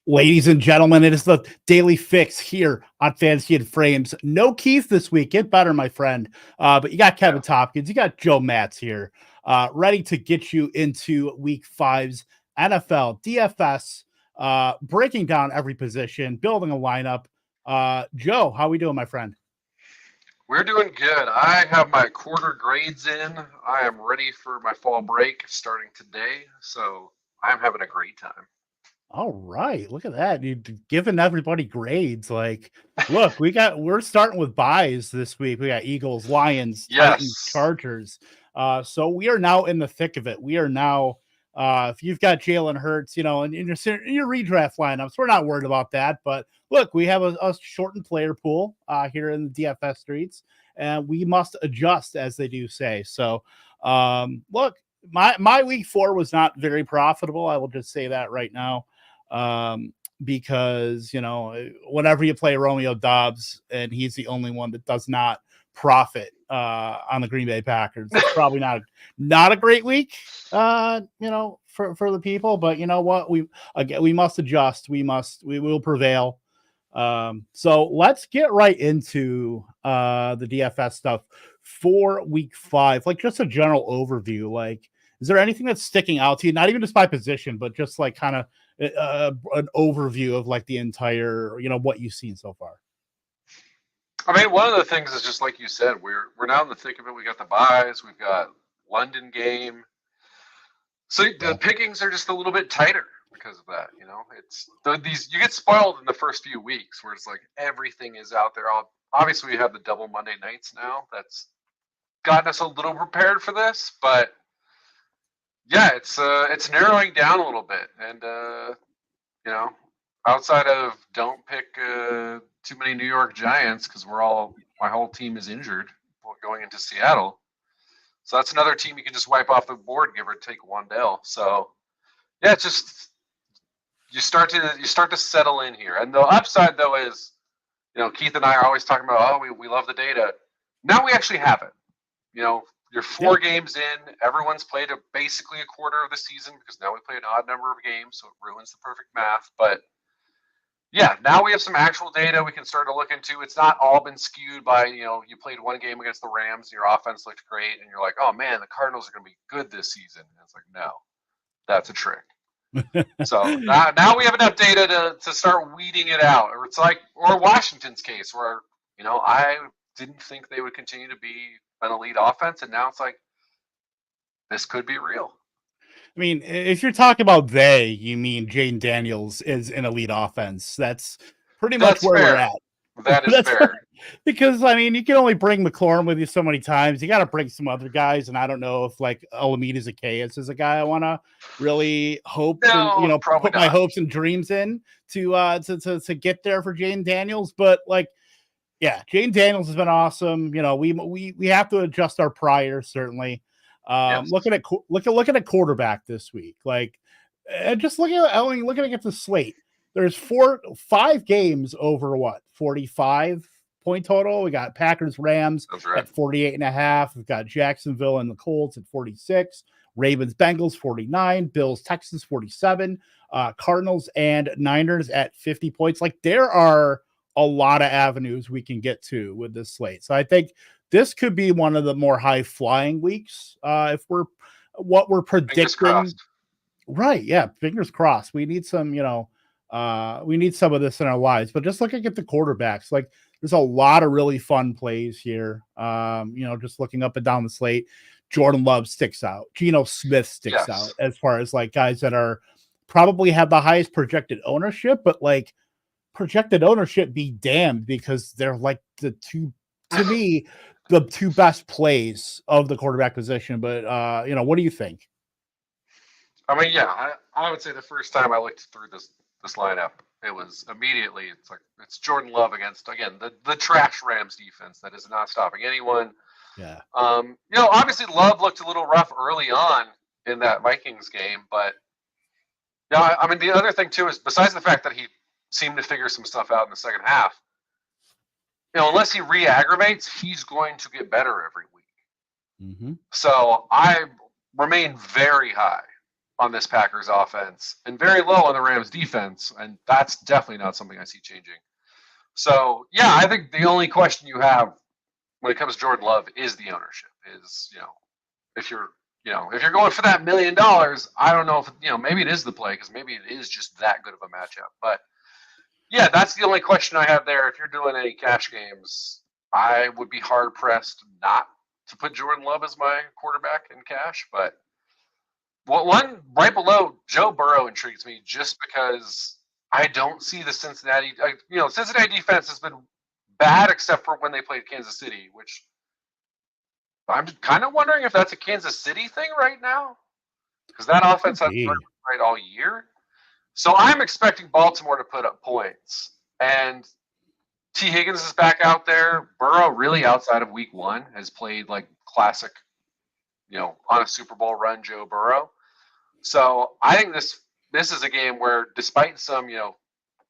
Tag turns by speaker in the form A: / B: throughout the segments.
A: Ladies and gentlemen, it is the Daily Fix here on Fantasy and Frames. No Keith this week. Get better, my friend. But you got Kevin Tompkins. You got Joe Matz here, ready to get you into Week 5's NFL DFS, breaking down every position, building a lineup. Joe, how we doing, my friend?
B: We're doing good. I have my quarter grades in. I am ready for my fall break starting today. So I'm having a great time.
A: All right, look at that. You're giving everybody grades. Like, look, we're starting with buys this week. We got Eagles, Lions, Titans, Chargers. So we are now in the thick of it. We are now, if you've got Jalen Hurts, in your redraft lineups, we're not worried about that. But look, we have a shortened player pool here in the DFS streets, and we must adjust, as they do say. So, look, my week 4 was not very profitable. I will just say that right now. Because whenever you play Romeo Doubs and he's the only one that does not profit on the Green Bay Packers, it's probably not a great week for the people. But you know what, we must adjust. We will prevail. So let's get right into the DFS stuff for Week 5. Like, just a general overview. Like, is there anything that's sticking out to you, not even just by position, but just like kind of an overview of like the entire, what you've seen so far?
B: I mean, one of the things is just like you said, we're now in the thick of it. We got the buys, we've got London game, so the pickings are just a little bit tighter because of that. It's you get spoiled in the first few weeks where it's like everything is out there. Obviously, we have the double Monday nights now. That's gotten us a little prepared for this, but yeah, it's narrowing down a little bit, and outside of don't pick too many New York Giants because my whole team is injured going into Seattle, so that's another team you can just wipe off the board, give or take one L. So yeah, it's just you start to settle in here, and the upside though is, Keith and I are always talking about, we love the data. Now we actually have it. You're 4 games in. Everyone's played basically a quarter of the season because now we play an odd number of games, so it ruins the perfect math. But yeah, now we have some actual data we can start to look into. It's not all been skewed by, you played one game against the Rams, your offense looked great, and you're like, oh man, the Cardinals are going to be good this season. And it's like, no, that's a trick. So now we have enough data to start weeding it out. Or Washington's case where, I didn't think they would continue to be an elite offense, and now it's like, this could be real.
A: I mean, if you're talking about you mean Jayden Daniels is an elite offense. That's pretty much where we're at.
B: That is fair.
A: Because, I mean, you can only bring McLaurin with you so many times. You got to bring some other guys, and I don't know if, like, Olamide Zaccheaus is a guy I want to really hope, put my hopes and dreams in to get there for Jayden Daniels. But, like, yeah, Jayden Daniels has been awesome. We have to adjust our prior, certainly. Yes. Looking at quarterback this week, like, just looking at the slate. There's 5 games over 45 point total. We got Packers Rams at 48.5. We've got Jacksonville and the Colts at 46. Ravens Bengals 49. Bills Texans 47. Cardinals and Niners at 50 points. Like, there are a lot of avenues we can get to with this slate. So I think this could be one of the more high flying weeks. If we're predicting, right? Yeah, fingers crossed. We need some, we need some of this in our lives. But just looking at the quarterbacks, like, there's a lot of really fun plays here. Just looking up and down the slate, Jordan Love sticks out. Geno Smith sticks out as far as like guys that are probably have the highest projected ownership, but like, projected ownership be damned, because they're like the two best plays of the quarterback position. But what do you think?
B: I mean, yeah, I would say the first time I looked through this lineup, it was immediately, it's Jordan Love against, again, the trash Rams defense that is not stopping anyone.
A: Yeah.
B: Obviously Love looked a little rough early on in that Vikings game, but yeah, I mean, the other thing too is, besides the fact that he seemed to figure some stuff out in the second half, unless he re-aggravates, he's going to get better every week.
A: Mm-hmm.
B: So I remain very high on this Packers offense and very low on the Rams defense. And that's definitely not something I see changing. So, yeah, I think the only question you have when it comes to Jordan Love is the ownership. Is, if you're going for that $1 million, I don't know if, maybe it is the play because maybe it is just that good of a matchup. But, yeah, that's the only question I have there. If you're doing any cash games, I would be hard-pressed not to put Jordan Love as my quarterback in cash. But one right below Joe Burrow intrigues me just because I don't see the Cincinnati defense has been bad except for when they played Kansas City, which I'm kind of wondering if that's a Kansas City thing right now because that offense has been right all year. So I'm expecting Baltimore to put up points. And T. Higgins is back out there. Burrow, really outside of week 1, has played like classic, on a Super Bowl run Joe Burrow. So I think this is a game where despite some,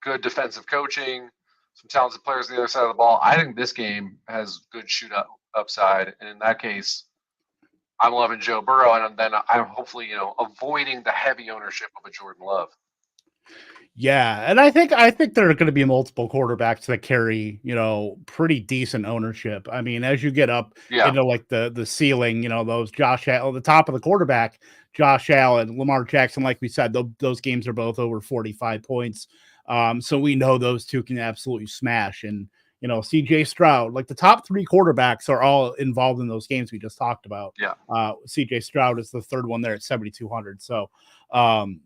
B: good defensive coaching, some talented players on the other side of the ball, I think this game has good shoot upside. And in that case, I'm loving Joe Burrow. And then I'm hopefully, avoiding the heavy ownership of a Jordan Love.
A: Yeah, and I think there are going to be multiple quarterbacks that carry, pretty decent ownership. I mean, as you get up into like the ceiling, those Josh Allen, the top of the quarterback, Josh Allen, Lamar Jackson, like we said, those games are both over 45 points. So we know those two can absolutely smash. And, CJ Stroud, like the top 3 quarterbacks are all involved in those games we just talked about.
B: Yeah.
A: CJ Stroud is the third one there at 7,200. So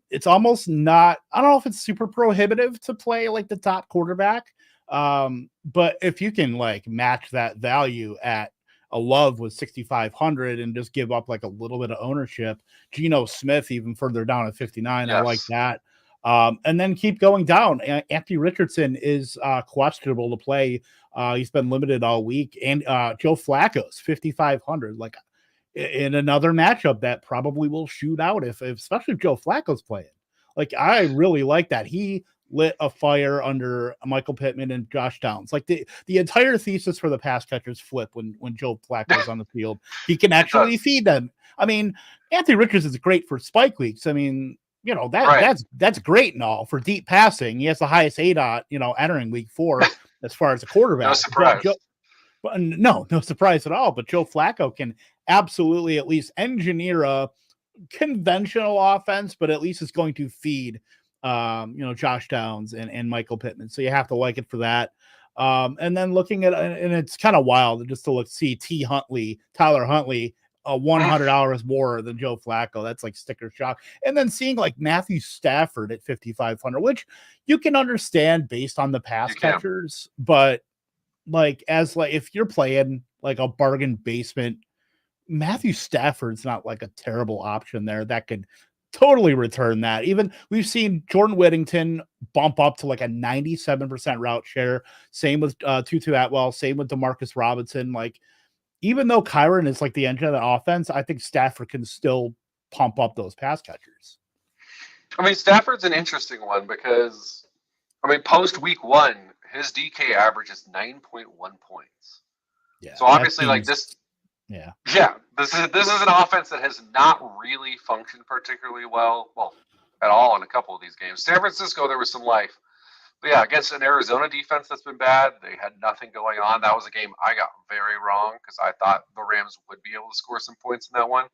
A: it's almost not, I don't know if it's super prohibitive to play like the top quarterback. But if you can like match that value at a Love with 6,500 and just give up like a little bit of ownership, Geno Smith even further down at 59. Yes. I like that. And then keep going down. Anthony Richardson is questionable to play. He's been limited all week. And Joe Flacco's 5,500. Like in another matchup that probably will shoot out if especially if Joe Flacco's playing. Like I really like that. He lit a fire under Michael Pittman and Josh Downs. Like the entire thesis for the pass catchers flip when Joe Flacco's on the field. He can actually feed them. I mean, Anthony Richardson is great for spike weeks. I mean, that's great and all for deep passing. He has the highest ADOT, entering week 4 as far as a quarterback.
B: No surprise.
A: No surprise at all. But Joe Flacco can absolutely at least engineer a conventional offense, but at least it's going to feed, Josh Downs and Michael Pittman. So you have to like it for that. And then looking at, and it's kind of wild just to see Tyler Huntley, $100 more than Joe Flacco. That's like sticker shock. And then seeing like Matthew Stafford at 5,500, which you can understand based on the pass catchers, but like if you're playing like a bargain basement, Matthew Stafford's not like a terrible option there that could totally return that. Even we've seen Jordan Whittington bump up to like a 97% route share. Same with Tutu Atwell. Same with DeMarcus Robinson. Like, even though Kyron is like the engine of the offense, I think Stafford can still pump up those pass catchers.
B: I mean, Stafford's an interesting one because, post week 1, his DK average is 9.1 points.
A: Yeah.
B: So obviously, like this.
A: Yeah.
B: Yeah. This is an offense that has not really functioned particularly well at all in a couple of these games. San Francisco, there was some life. But yeah, against an Arizona defense that's been bad, they had nothing going on. That was a game I got very wrong because I thought the Rams would be able to score some points in that one.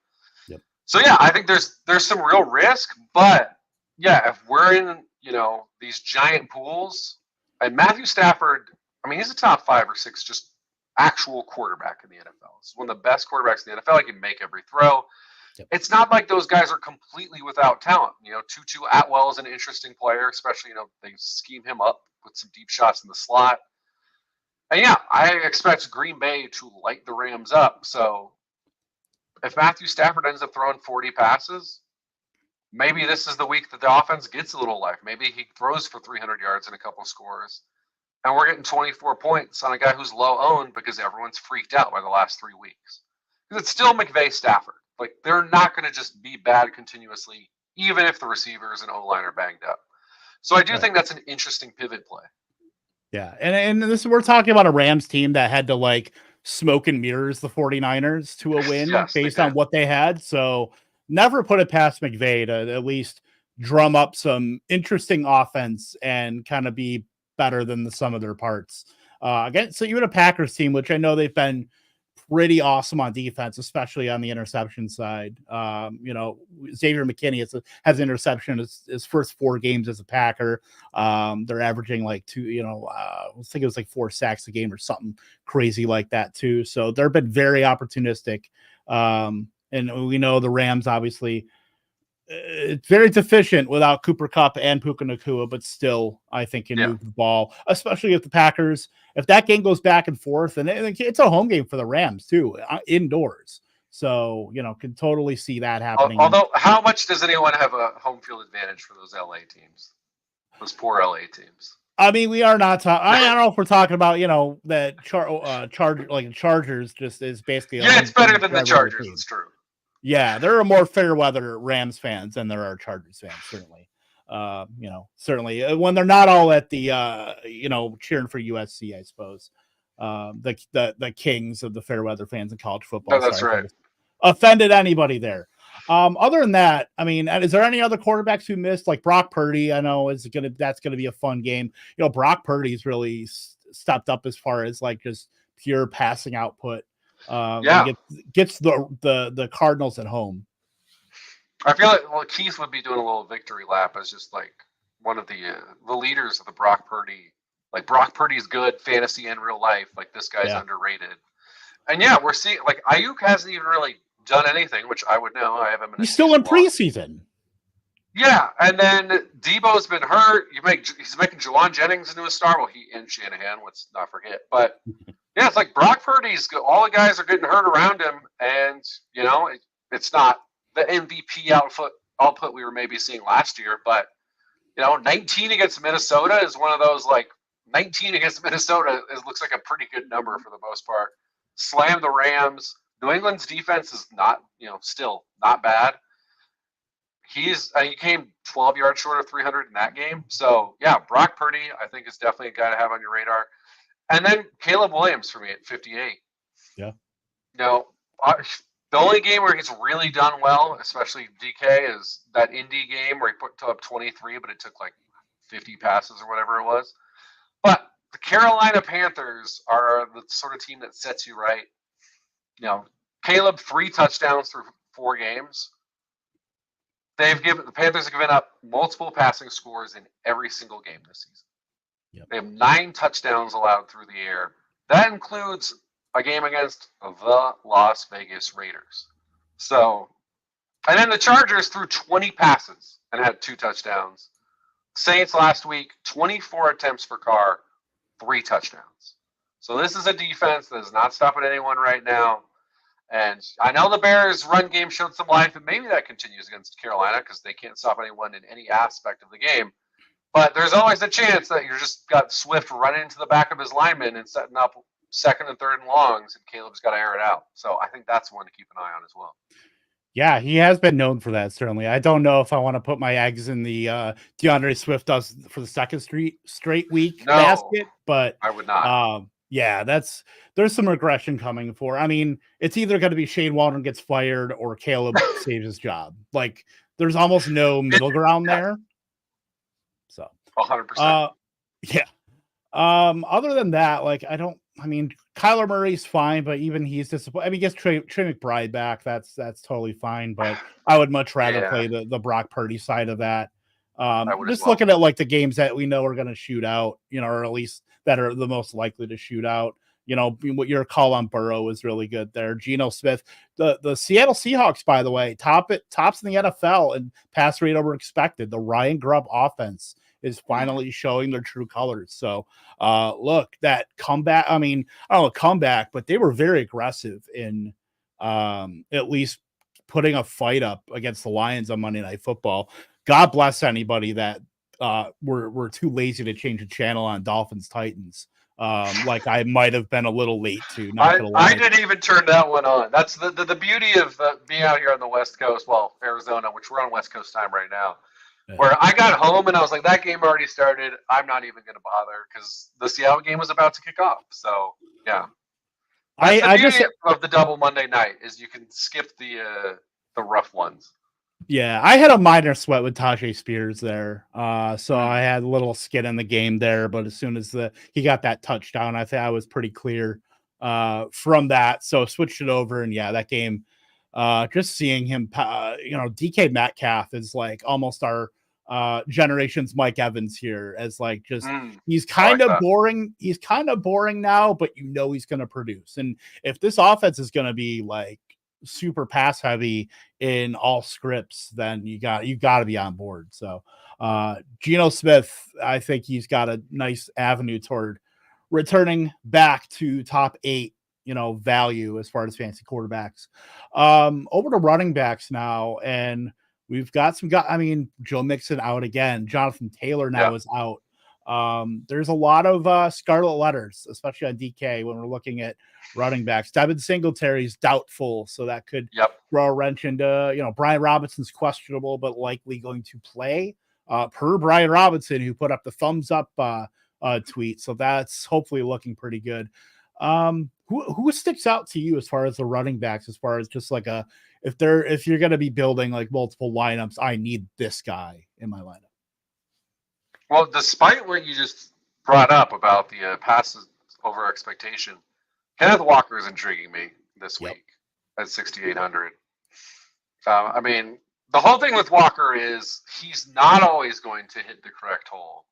A: Yep.
B: So yeah, I think there's some real risk, but yeah, if we're in these giant pools, and Matthew Stafford, he's a top 5 or 6 just actual quarterback in the NFL. He's one of the best quarterbacks in the NFL. He can make every throw. Yep. It's not like those guys are completely without talent. Tutu Atwell is an interesting player, especially, they scheme him up with some deep shots in the slot. And yeah, I expect Green Bay to light the Rams up. So if Matthew Stafford ends up throwing 40 passes, maybe this is the week that the offense gets a little life. Maybe he throws for 300 yards and a couple scores. And we're getting 24 points on a guy who's low owned because everyone's freaked out by the last 3 weeks. Because it's still McVay Stafford. Like, they're not going to just be bad continuously, even if the receivers and O-line are banged up. So I do think that's an interesting pivot play.
A: Yeah, and we're talking about a Rams team that had to, like, smoke and mirrors the 49ers to a win based on what they had. So, never put it past McVay to at least drum up some interesting offense and kind of be better than the sum of their parts. Again, so even a Packers team, which I know they've been pretty awesome on defense, especially on the interception side. Xavier McKinney has interception his first 4 games as a Packer. They're averaging like 2, I think it was like 4 sacks a game or something crazy like that too. So they've been very opportunistic. And we know the Rams, obviously, it's very deficient without Cooper Kupp and Puka Nacua, but still, I think can move the ball, especially if the Packers, if that game goes back and forth, and it's a home game for the Rams too, indoors. So, can totally see that happening.
B: Although, how much does anyone have a home field advantage for those LA teams? Those poor LA teams.
A: I mean, we are not talking. I don't know if we're talking about, that Chargers just is basically.
B: Yeah, it's better than the Chargers. It's true.
A: Yeah, there are more fair weather Rams fans than there are Chargers fans, certainly. Certainly when they're not all at the cheering for USC, I suppose. The kings of the fair weather fans in college football.
B: Oh, that's right.
A: Offended anybody there. Other than that, I mean, is there any other quarterbacks who missed? Like Brock Purdy, I know that's gonna be a fun game. Brock Purdy's really stepped up as far as like just pure passing output. Gets the Cardinals at home.
B: I feel like Keith would be doing a little victory lap as just like one of the leaders of the Brock Purdy. Like Brock Purdy's good fantasy and real life. Like this guy's underrated. And we're seeing like Ayuk hasn't even really done anything, which I would know. I have him. He's
A: still in preseason.
B: Yeah, and then Debo's been hurt. He's making Jawan Jennings into a star. Well, he and Shanahan, let's not forget. But it's like Brock Purdy's good. All the guys are getting hurt around him, and it's not the MVP output we were maybe seeing last year. But 19 against Minnesota is one of those 19 against Minnesota looks like a pretty good number for the most part. Slam the Rams. New England's defense is not still not bad. He came 12 yards short of 300 in that game. So Brock Purdy I think is definitely a guy to have on your radar. And then Caleb Williams for me at 58.
A: Yeah.
B: The only game where he's really done well, especially DK, is that Indy game where he put up 23, but it took like 50 passes or whatever it was. But the Carolina Panthers are the sort of team that sets you right. Caleb 3 touchdowns through 4 games. The Panthers have given up multiple passing scores in every single game this season. Yep. They have 9 touchdowns allowed through the air. That includes a game against the Las Vegas Raiders. So, and then the Chargers threw 20 passes and had 2 touchdowns. Saints last week, 24 attempts for Carr, 3 touchdowns. So this is a defense that is not stopping anyone right now. And I know the Bears' run game showed some life, and maybe that continues against Carolina because they can't stop anyone in any aspect of the game. But there's always a chance that you're just got Swift running into the back of his lineman and setting up 2nd and 3rd and longs, and Caleb's got to air it out. So I think that's one to keep an eye on as well.
A: Yeah, he has been known for that, certainly. I don't know if I want to put my eggs in the DeAndre Swift does for the second straight week basket, but
B: I would not.
A: There's some regression coming for. I mean, it's either going to be Shane Waldron gets fired or Caleb saves his job. Like, there's almost no middle ground there. So
B: 100%.
A: Other than that, Kyler Murray's fine, but even he's disappointed. I mean, he gets Trey McBride back. That's totally fine, but I would much rather play the Brock Purdy side of that. Just looking at the games that we know are going to shoot out, or at least that are the most likely to shoot out. What your call on Burrow is really good there. Geno Smith, the Seattle Seahawks, by the way, tops in the NFL and pass rate over expected. The Ryan Grubb offense is finally showing their true colors. So look, that comeback, I mean, I don't know, comeback, but they were very aggressive in at least putting a fight up against the Lions on Monday Night Football. God bless anybody that were too lazy to change the channel on Dolphins Titans. I might have been a little late to.
B: I didn't even turn that one on. That's the beauty of being out here on the West Coast, Arizona, which we're on West Coast time right now. Where I got home and I was like, that game already started. I'm not even going to bother because the Seattle game was about to kick off. So yeah, I just of the double Monday night is you can skip the the rough ones.
A: Yeah, I had a minor sweat with Tajay Spears there. So I had a little skin in the game there, but as soon as he got that touchdown, I think I was pretty clear from that. So switched it over, and yeah, that game, just seeing him, DK Metcalf is like almost our generation's Mike Evans here, as like just he's kind of boring. He's kind of boring now, but he's going to produce. And if this offense is going to be like super pass heavy in all scripts, then you got to be on board. So Geno Smith, I think he's got a nice avenue toward returning back to top 8 value as far as fantasy quarterbacks. Over to running backs now, and we've got some guys. I mean, Joe Mixon out again. Jonathan Taylor now is out. There's a lot of scarlet letters, especially on DK when we're looking at running backs. Devin Singletary's doubtful, so that could throw a wrench into, Brian Robinson's questionable, but likely going to play per Brian Robinson, who put up the thumbs up tweet. So that's hopefully looking pretty good. Who sticks out to you as far as the running backs, as far as just like if you're going to be building like multiple lineups, I need this guy in my lineup?
B: Well, despite what you just brought up about the passes over expectation, Kenneth Walker is intriguing me this week at 6,800. I mean, the whole thing with Walker is he's not always going to hit the correct hole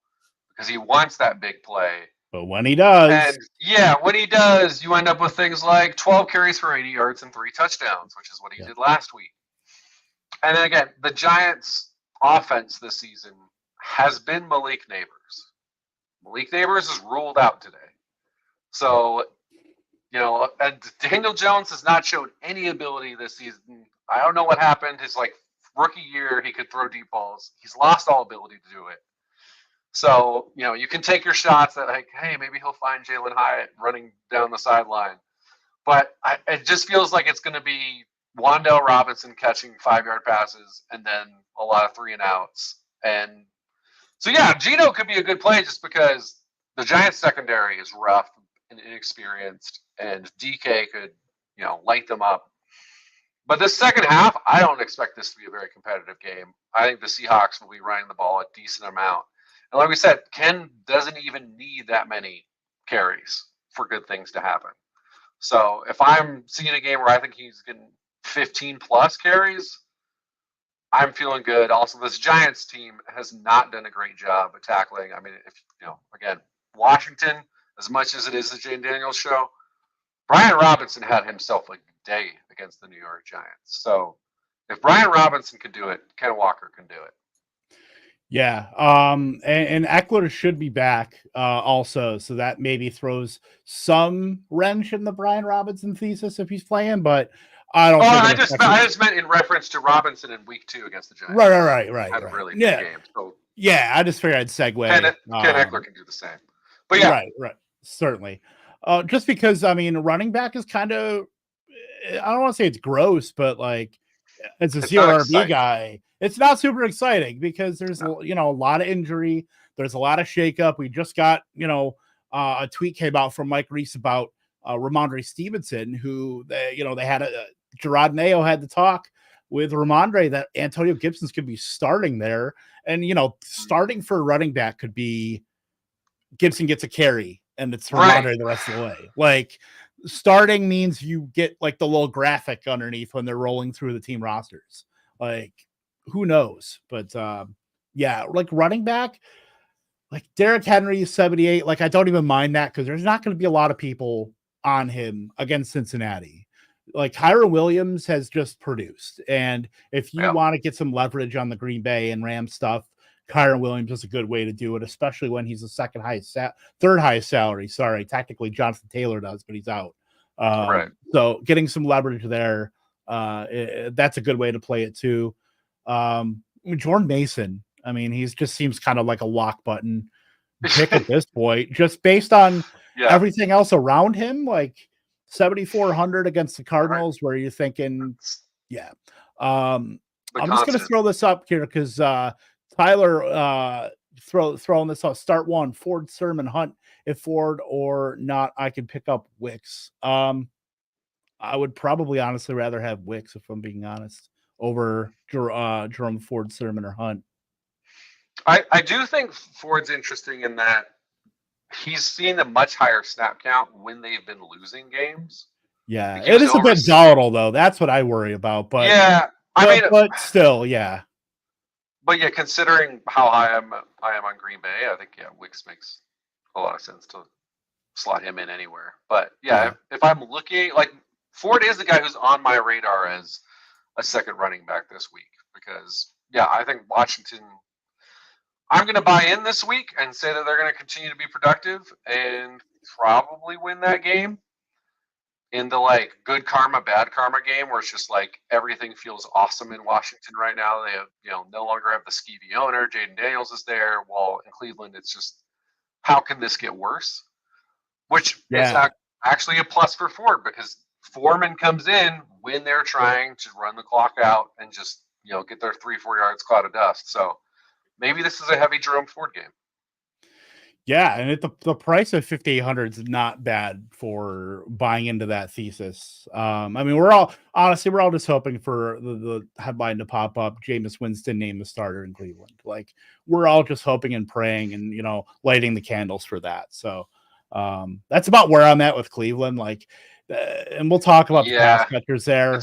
B: because he wants that big play.
A: But when he does,
B: when he does, you end up with things like 12 carries for 80 yards and 3 touchdowns, which is what he did last week. And then again, the Giants' offense this season has been Malik Neighbors. Malik Neighbors is ruled out today. So, and Daniel Jones has not shown any ability this season. I don't know what happened. His rookie year, he could throw deep balls. He's lost all ability to do it. So, you can take your shots that hey, maybe he'll find Jalen Hyatt running down the sideline. But it just feels like it's going to be Wan'Dale Robinson catching 5-yard passes and then a lot of 3-and-outs. And so, Geno could be a good play just because the Giants secondary is rough and inexperienced, and DK could, light them up. But this second half, I don't expect this to be a very competitive game. I think the Seahawks will be running the ball a decent amount. And like we said, Ken doesn't even need that many carries for good things to happen. So if I'm seeing a game where I think he's getting 15-plus carries, I'm feeling good. Also, this Giants team has not done a great job of tackling. I mean, again, Washington, as much as it is the Jane Daniels show, Brian Robinson had himself a day against the New York Giants. So if Brian Robinson can do it, Ken Walker can do it.
A: Yeah. And Eckler should be back also. So that maybe throws some wrench in the Brian Robinson thesis if he's playing, but I don't think
B: I just meant in reference to Robinson in week 2 against the Giants.
A: Right.
B: Had a really good game. So
A: I just figured I'd segue.
B: Ken Eckler can do the same. But
A: right. Certainly. Just because, I mean, running back is kind of, I don't want to say it's gross, but like as a CRB guy, it's not super exciting because there's a lot of injury. There's a lot of shakeup. We just got, a tweet came out from Mike Reese about Ramondre Stevenson, who they had Gerard Mayo had to talk with Ramondre that Antonio Gibson's could be starting there. And, starting for a running back could be Gibson gets a carry and it's Ramondre the rest of the way. Like starting means you get like the little graphic underneath when they're rolling through the team rosters. Like who knows? But like running back, like Derrick Henry is 78. Like I don't even mind that because there's not going to be a lot of people on him against Cincinnati. Like Kyron Williams has just produced. And if you want to get some leverage on the Green Bay and Rams stuff, Kyron Williams is a good way to do it, especially when he's the third highest salary. Sorry, technically Jonathan Taylor does, but he's out. So getting some leverage there, that's a good way to play it too. Jordan Mason, I mean, he's just seems kind of like a lock button pick at this point, just based on everything else around him, like 7,400 against the Cardinals, where you're thinking, I'm just going to throw this up here because Tyler throwing this out. Start one, Ford, Sermon, Hunt. If Ford or not, I can pick up Wicks. I would probably honestly rather have Wicks if I'm being honest. over Jerome Ford, Sermon, or Hunt.
B: I do think Ford's interesting in that he's seen a much higher snap count when they've been losing games.
A: Yeah, it is a bit volatile though. That's what I worry about. But
B: yeah,
A: but still, yeah.
B: But yeah, considering how high I am on Green Bay, I think Wicks makes a lot of sense to slot him in anywhere. But yeah. If I'm looking, like, Ford is the guy who's on my radar as a second running back this week because I think Washington. I'm going to buy in this week and say that they're going to continue to be productive and probably win that game. In the like good karma, bad karma game where it's just like everything feels awesome in Washington right now. They have, no longer have the skeevy owner. Jaden Daniels is there. While in Cleveland, it's just, how can this get worse? Which is actually a plus for Ford because Foreman comes in when they're trying to run the clock out and just, get their 3-4 yards cloud of dust. So maybe this is a heavy Jerome Ford game.
A: Yeah, and the price of 5,800 is not bad for buying into that thesis. I mean, we're all just hoping for the headline to pop up. Jameis Winston named the starter in Cleveland. Like, we're all just hoping and praying and lighting the candles for that. So that's about where I'm at with Cleveland. Like, and we'll talk about the pass catchers there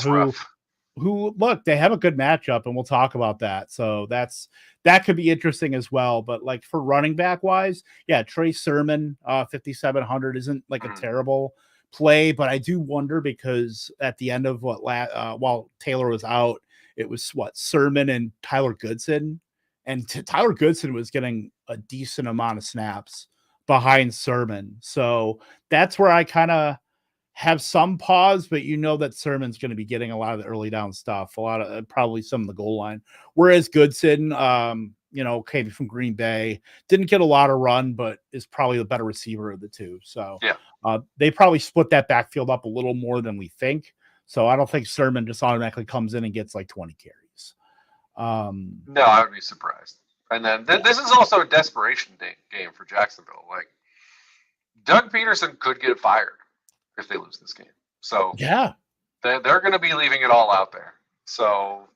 A: who look, they have a good matchup, and we'll talk about that. So that could be interesting as well. But like for running back wise, Trey Sermon, 5,700 isn't like a terrible play, but I do wonder because at the end of while Taylor was out, it was Sermon and Tyler Goodson, and Tyler Goodson was getting a decent amount of snaps behind Sermon. So that's where I kind of have some pause, but that Sermon's going to be getting a lot of the early down stuff, a lot of probably some of the goal line. Whereas Goodson, came from Green Bay, didn't get a lot of run, but is probably the better receiver of the two. So they probably split that backfield up a little more than we think. So I don't think Sermon just automatically comes in and gets like 20 carries.
B: No, I would be surprised. And then this is also a desperation game for Jacksonville. Like, Doug Peterson could get fired if they lose this game. So they're going to be leaving it all out there. So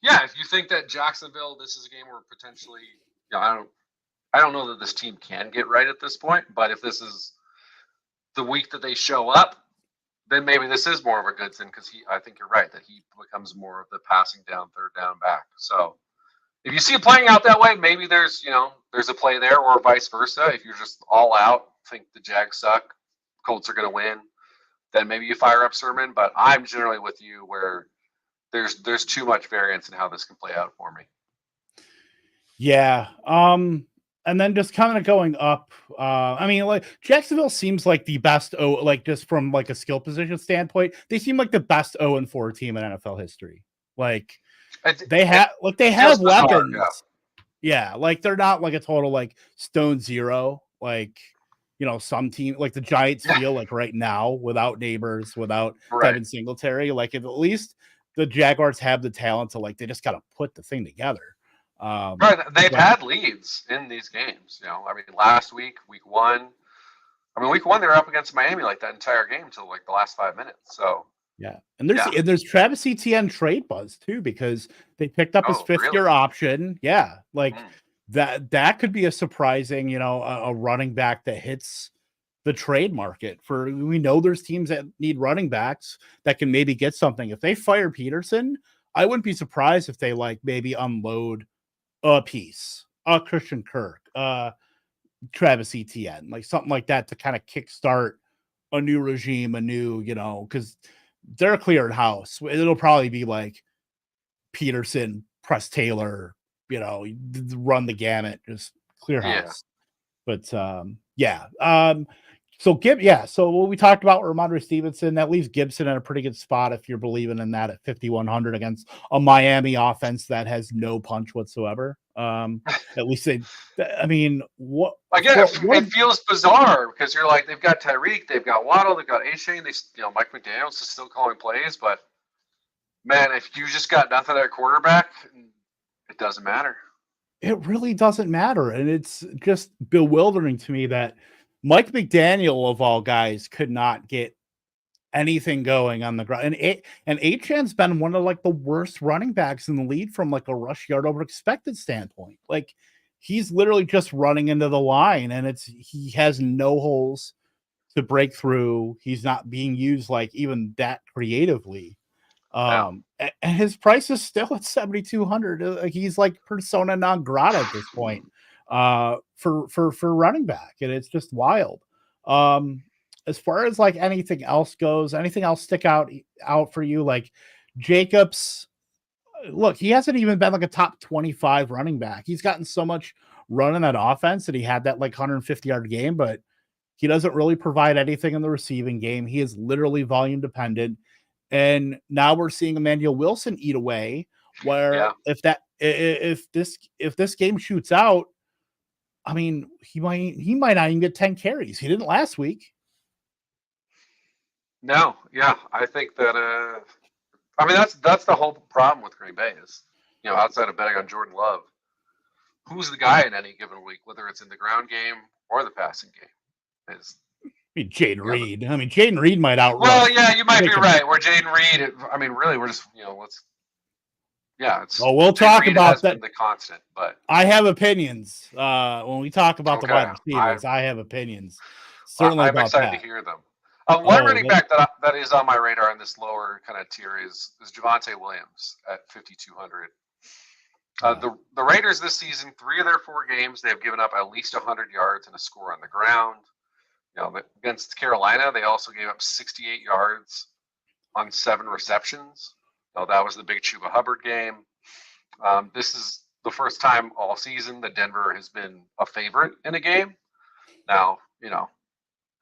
B: if you think that Jacksonville, this is a game where potentially, I don't know that this team can get right at this point, but if this is the week that they show up, then maybe this is more of a Goodson because I think you're right that he becomes more of the passing down, third down back. So if you see it playing out that way, maybe there's a play there, or vice versa. If you're just all out, think the Jags suck, Colts are going to win, then maybe you fire up Sermon. But I'm generally with you where there's too much variance in how this can play out for me.
A: Yeah. And then just kind of going up. I mean, like Jacksonville seems like the best just from like a skill position standpoint, they seem like the best 0-4 team in NFL history. Like they have weapons. Yeah, like they're not like a total like stone zero. Like, some team like the Giants feel like right now without Neighbors, without Devin Singletary. Like, if at least the Jaguars have the talent to they just got to put the thing together.
B: They've had leads in these games. I mean, last week, week one, they were up against Miami like that entire game until like the last 5 minutes. So
A: and there's Travis Etienne trade buzz too because they picked up his fifth-year option. That could be a surprising, a running back that hits the trade market. We know there's teams that need running backs that can maybe get something. If they fire Peterson, I wouldn't be surprised if they maybe unload a piece, Christian Kirk, Travis Etienne, like something like that to kind of kickstart a new regime, because they're clearing house. It'll probably be like Peterson, Press Taylor, run the gamut, just clear house. But so what we talked about Ramondre Stevenson, that leaves Gibson in a pretty good spot if you're believing in that at 5,100 against a Miami offense that has no punch whatsoever. At least it
B: feels bizarre because you're like, they've got Tyreek, they've got Waddle, they've got A-Shane, Mike McDaniels is still calling plays, but man, if you just got nothing at quarterback, it doesn't matter.
A: It really doesn't matter. And it's just bewildering to me that Mike McDaniel, of all guys, could not get anything going on the ground. And Achan's been one of like the worst running backs in the league from like a rush yard over expected standpoint. Like he's literally just running into the line, and he has no holes to break through. He's not being used like even that creatively. And his price is still at 7,200. He's like persona non grata at this point for running back, and it's just wild. As far as like anything else goes, anything else stick out for you? Like Jacobs, look, he hasn't even been like a top 25 running back. He's gotten so much run in that offense, and he had that like 150-yard game, but he doesn't really provide anything in the receiving game. He is literally volume dependent. And now we're seeing Emmanuel Wilson eat away, where if this game shoots out, I mean, he might not even get 10 carries. He didn't last week.
B: No, yeah, I think that I mean that's the whole problem with Green Bay is, outside of betting on Jordan Love, who's the guy in any given week, whether it's in the ground game or the passing game, is.
A: I mean, Jaden Reed. I mean, Jaden Reed might outrun.
B: Well, yeah, you might be right. Where Jaden Reed, I mean, really, we're just, it's.
A: Oh, we'll talk about that.
B: The constant, but
A: I have opinions. When we talk about the wide receivers, I have opinions. Certainly,
B: I'm excited to hear them. One running back that is on my radar in this lower kind of tier is Javonte Williams at 5,200. The Raiders this season, 3 of their 4 games, they have given up at least 100 yards and a score on the ground. Against Carolina, they also gave up 68 yards on 7 receptions. That was the big Chuba Hubbard game. This is the first time all season that Denver has been a favorite in a game. Now,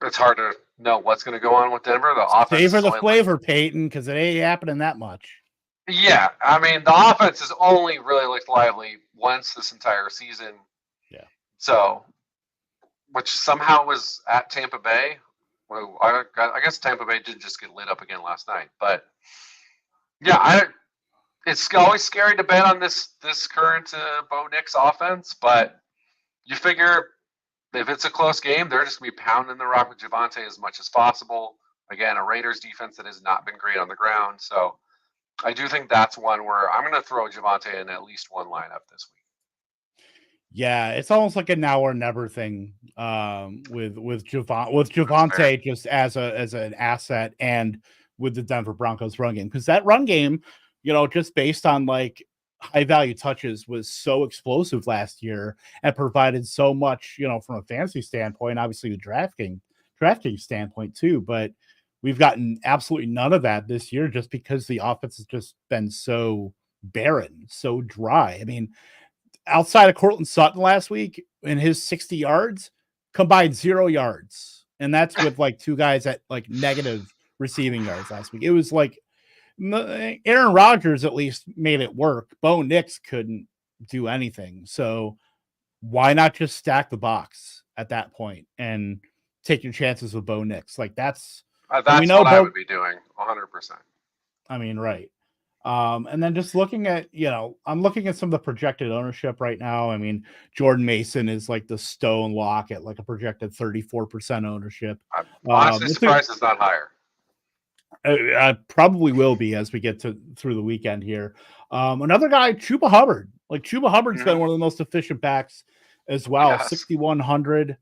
B: it's hard to know what's going to go on with Denver. The offense
A: favor the flavor, Peyton, because it ain't happening that much.
B: Yeah, I mean, the offense has only really looked lively once this entire season.
A: Yeah.
B: So, which somehow was at Tampa Bay. Well, I guess Tampa Bay did just get lit up again last night. But, yeah, it's always scary to bet on this current Bo Nix offense. But you figure if it's a close game, they're just going to be pounding the rock with Javonte as much as possible. Again, a Raiders defense that has not been great on the ground. So I do think that's one where I'm going to throw Javonte in at least one lineup this week.
A: Yeah, it's almost like a now or never thing with Javonte just as an asset, and with the Denver Broncos run game, because that run game, just based on like high value touches, was so explosive last year and provided so much, from a fantasy standpoint, obviously the DraftKings standpoint too, but we've gotten absolutely none of that this year just because the offense has just been so barren, so dry. I mean, outside of Cortland Sutton last week in his 60 yards, combined 0 yards. And that's with like 2 guys at like negative receiving yards last week. It was like Aaron Rodgers at least made it work. Bo Nix couldn't do anything. So why not just stack the box at that point and take your chances with Bo Nix? Like that's
B: what I would be doing 100%.
A: I mean, right. And then just looking at, I'm looking at some of the projected ownership right now. I mean, Jordan Mason is like the stone lock at like a projected 34% ownership.
B: I'm honestly surprised it's not higher.
A: I probably will be as we get through the weekend here. Another guy, Chuba Hubbard. Like Chuba Hubbard's been one of the most efficient backs as well. Yes. 6,100.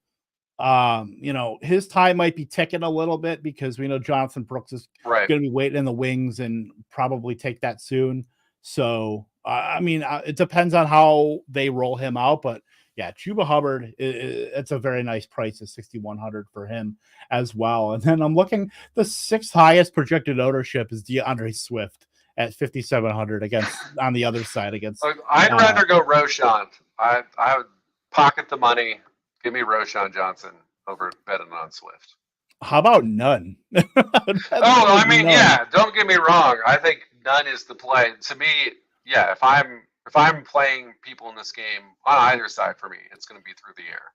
A: His time might be ticking a little bit because we know Jonathan Brooks is going to be waiting in the wings and probably take that soon. So, it depends on how they roll him out, but yeah, Chuba Hubbard, it's a very nice price at 6,100 for him as well. And then I'm looking, the 6th highest projected ownership is DeAndre Swift at 5,700 on the other side against.
B: I'd rather go Roshan. I would pocket the money. Give me Roshan Johnson over betting on Swift.
A: How about none?
B: Don't get me wrong. I think none is the play. To me, yeah, if I'm playing people in this game on either side, for me, it's going to be through the air.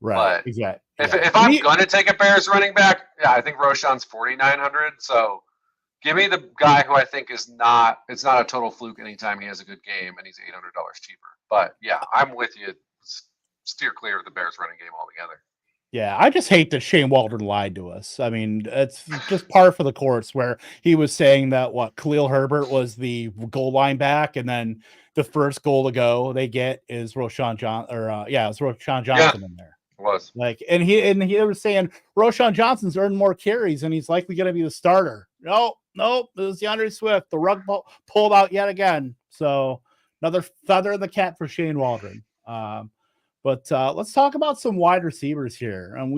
A: Right.
B: But
A: exactly.
B: If I'm going to take a Bears running back, yeah, I think Roshan's 4,900. So give me the guy who I think it's not a total fluke anytime he has a good game and he's $800 cheaper. But yeah, I'm with you. Steer clear of the Bears running game altogether.
A: Yeah, I just hate that Shane Waldron lied to us. I mean, it's just par for the course where he was saying that Khalil Herbert was the goal line back, and then the first goal to go they get is Roshan it's Roshan Johnson in there.
B: It was
A: and he was saying Roshan Johnson's earned more carries and he's likely going to be the starter. Nope, it was DeAndre Swift. The rug pulled out yet again. So another feather in the cap for Shane Waldron. But let's talk about some wide receivers here. And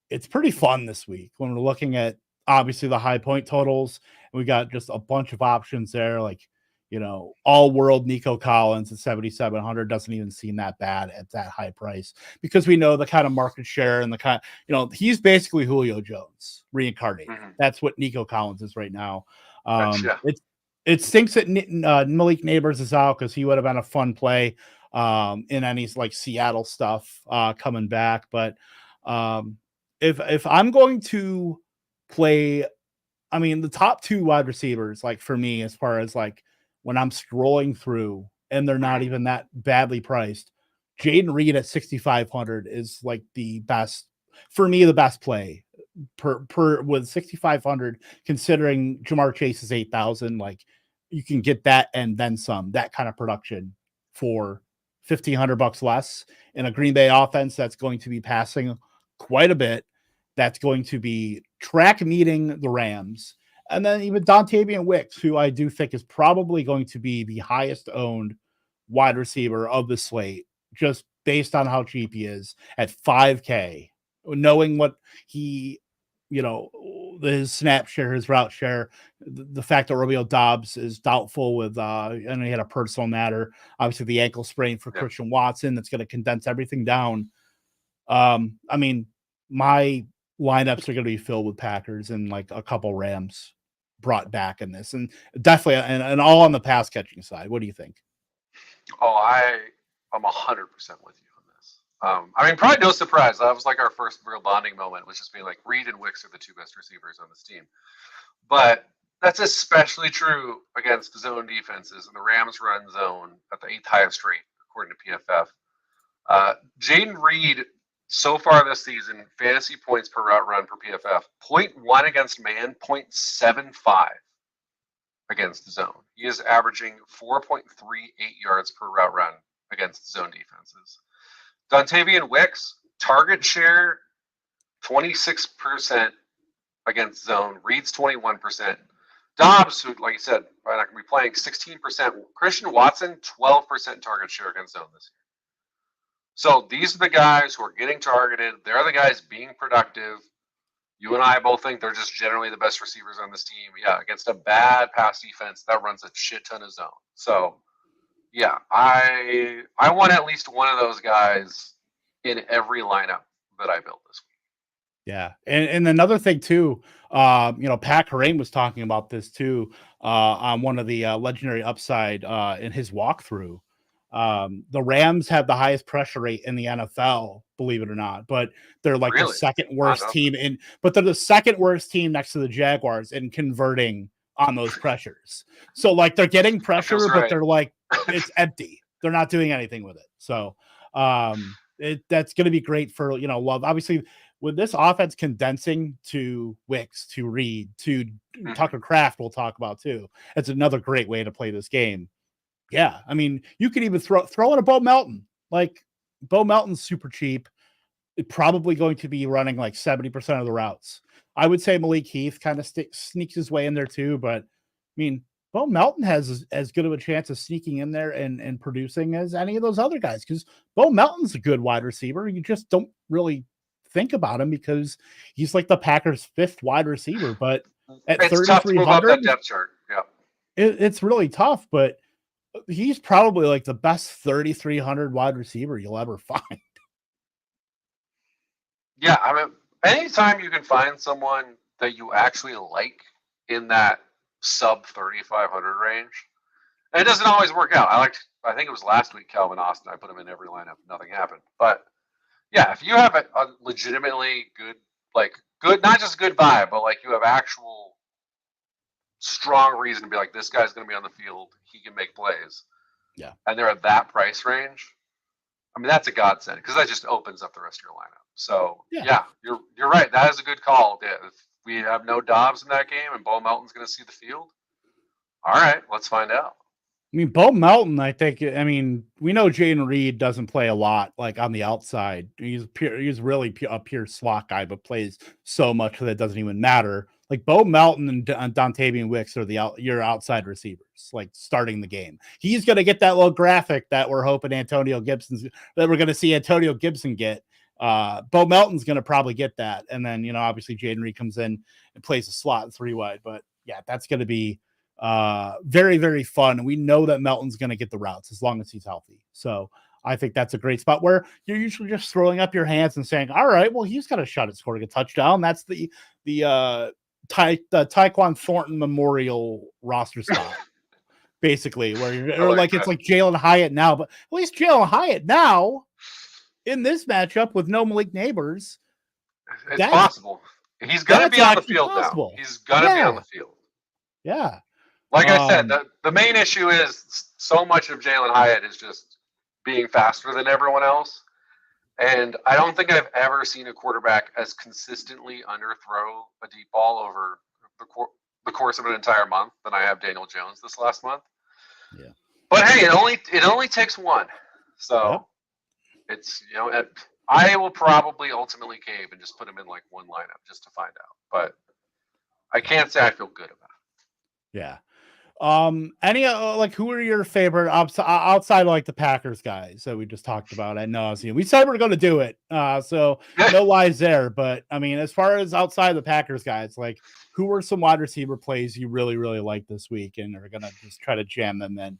A: it's pretty fun this week when we're looking at obviously the high point totals. And we got just a bunch of options there, like, all world Nico Collins at 7,700 doesn't even seem that bad at that high price because we know the kind of market share and the kind, he's basically Julio Jones reincarnated.
B: Mm-hmm.
A: That's what Nico Collins is right now.
B: Gotcha.
A: It stinks that Malik Neighbors is out because he would have been a fun play in any like Seattle stuff coming back. But if I'm going to play, I mean, the top two wide receivers, like for me, as far as like when I'm scrolling through and they're not even that badly priced, Jaden Reed at 6,500 is like the best for me, the best play per with 6,500, considering Jamar Chase is 8,000. Like you can get that and then some, that kind of production for $1,500 less in a Green Bay offense that's going to be passing quite a bit. That's going to be track meeting the Rams. And then even Dontavian Wicks, who I do think is probably going to be the highest owned wide receiver of the slate, just based on how cheap he is at $5K, knowing what he, his snap share, his route share, the fact that Romeo Doubs is doubtful with, and he had a personal matter, obviously the ankle sprain for Christian Watson, that's going to condense everything down. I mean, my lineups are going to be filled with Packers and like a couple Rams brought back in this, and definitely and all on the pass catching side. What do you think?
B: Oh, I'm 100% with you on this. I mean, probably no surprise. That was like our first real bonding moment, was just being like Reed and Wicks are the two best receivers on this team. But that's especially true against zone defenses, and the Rams run zone at the 8th highest rate according to PFF. Jaden Reed, so far this season, fantasy points per route run per PFF, 0.1 against man, 0.75 against zone. He is averaging 4.38 yards per route run against zone defenses. Dontavian Wicks, target share 26% against zone. Reed's 21%. Dobbs, who, like you said, probably not going to be playing, 16%. Christian Watson, 12% target share against zone this year. So these are the guys who are getting targeted. They're the guys being productive. You and I both think they're just generally the best receivers on this team. Yeah, against a bad pass defense that runs a shit ton of zone. So, yeah, I want at least one of those guys in every lineup that I built this week.
A: Yeah, and another thing too, Pat Kareem was talking about this too on one of the legendary upside in his walkthrough. The Rams have the highest pressure rate in the NFL, believe it or not, but they're like the second worst team they're the second worst team next to the Jaguars in converting on those pressures. So like they're getting pressure, but they're like, it's empty. They're not doing anything with it. So that's going to be great for, Love. Obviously, with this offense condensing to Wicks, to Reed, to Tucker Kraft, we'll talk about too. It's another great way to play this game. Yeah, I mean, you could even throw in a Bo Melton. Like, Bo Melton's super cheap. It's probably going to be running like 70% of the routes. I would say Malik Heath kind of sneaks his way in there too, but I mean, Bo Melton has as good of a chance of sneaking in there and producing as any of those other guys, because Bo Melton's a good wide receiver. You just don't really think about him because he's like the Packers' 5th wide receiver. But at 3,300,
B: depth chart. Yeah,
A: it's really tough, but he's probably like the best 3,300 wide receiver you'll ever find.
B: Yeah, I mean, anytime you can find someone that you actually like in that sub 3,500 range, and it doesn't always work out. I think it was last week, Calvin Austin. I put him in every lineup. Nothing happened. But yeah, if you have a legitimately good, not just good vibe, but like you have actual strong reason to be like, this guy's going to be on the field. He can make plays.
A: Yeah.
B: And they're at that price range. I mean, that's a godsend because that just opens up the rest of your lineup. So yeah, you're right. That is a good call. Yeah, if we have no Dobbs in that game and Bo Melton's going to see the field, all right, let's find out.
A: I mean, Bo Melton, I think. I mean, we know Jaden Reed doesn't play a lot, like on the outside. He's really a pure slot guy, but plays so much that it doesn't even matter. Like Bo Melton and Dontavian Wicks are your outside receivers, like starting the game. He's going to get that little graphic that we're hoping we're going to see Antonio Gibson get. Bo Melton's going to probably get that, and then obviously Jaden Reed comes in and plays a slot 3-wide. But yeah, that's going to be very, very fun. We know that Melton's going to get the routes as long as he's healthy. So I think that's a great spot where you're usually just throwing up your hands and saying, all right, well, he's got a shot at scoring a touchdown. That's the Tyquan Thornton Memorial roster spot, basically, where it's like Jalen Hyatt now, but at least Jalen Hyatt now in this matchup with no Malik Neighbors.
B: It's possible. He's going to be on the field now. He's going to be on the field.
A: Yeah.
B: Like I said, the main issue is so much of Jalen Hyatt is just being faster than everyone else. And I don't think I've ever seen a quarterback as consistently underthrow a deep ball over the course of an entire month than I have Daniel Jones this last month.
A: Yeah.
B: But hey, it only takes one. So it's, I will probably ultimately cave and just put him in like one lineup just to find out. But I can't say I feel good about it.
A: Yeah. Any who are your favorite outside of like the Packers guys that we just talked about ad nauseum? We said we're going to do it, so no lies there. But I mean, as far as outside of the Packers guys, like who are some wide receiver plays you really, really like this week and are going to just try to jam them in?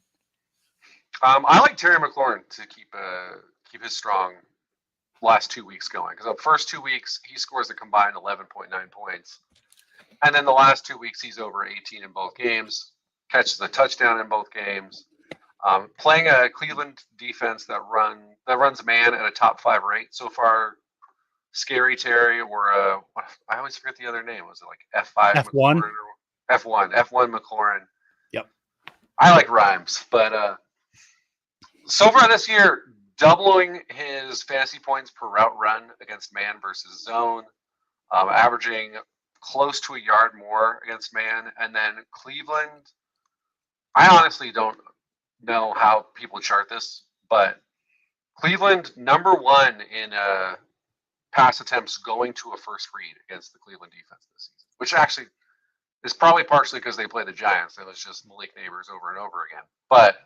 B: I like Terry McLaurin to keep his strong last 2 weeks going, because the first 2 weeks he scores a combined 11.9 points, and then the last 2 weeks he's over 18 in both games. Catches a touchdown in both games. Playing a Cleveland defense that runs man at a top 5 rate so far. Scary Terry, or I always forget the other name. Was it like F5?
A: F1?
B: F1 McLaurin.
A: Yep.
B: I like rhymes, but so far this year, doubling his fantasy points per route run against man versus zone, averaging close to a yard more against man, and then Cleveland. I honestly don't know how people chart this, but Cleveland #1 in pass attempts going to a first read against the Cleveland defense this season, which actually is probably partially because they play the Giants. It was just Malik Neighbors over and over again. But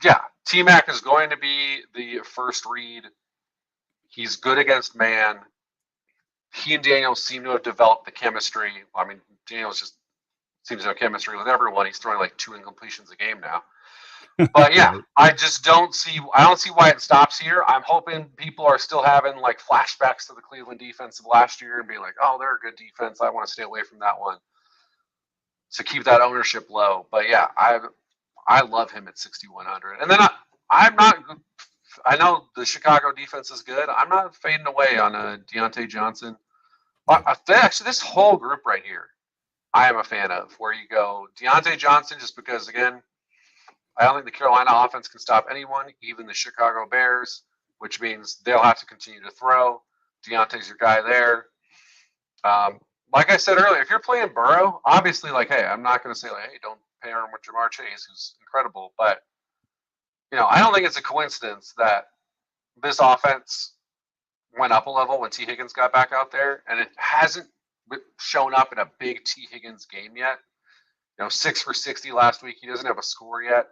B: yeah, T-Mac is going to be the first read. He's good against man. He and Daniel seem to have developed the chemistry. I mean, Daniel's just seems to have chemistry with everyone. He's throwing like 2 incompletions a game now. But yeah, I don't see why it stops here. I'm hoping people are still having like flashbacks to the Cleveland defense of last year and being like, oh, they're a good defense. I want to stay away from that one. So keep that ownership low. But yeah, I love him at 6,100. And then I know the Chicago defense is good. I'm not fading away on Deontay Johnson. Actually, this whole group right here, I am a fan of, where you go Deontay Johnson just because, again, I don't think the Carolina offense can stop anyone, even the Chicago Bears, which means they'll have to continue to throw. Deontay's your guy there. Like I said earlier, if you're playing Burrow, obviously, like, hey, I'm not going to say, like, hey, don't pair him with Jamar Chase, who's incredible. But, I don't think it's a coincidence that this offense went up a level when T. Higgins got back out there, and it hasn't shown up in a big T. Higgins game yet. 6 for 60 last week. He doesn't have a score yet.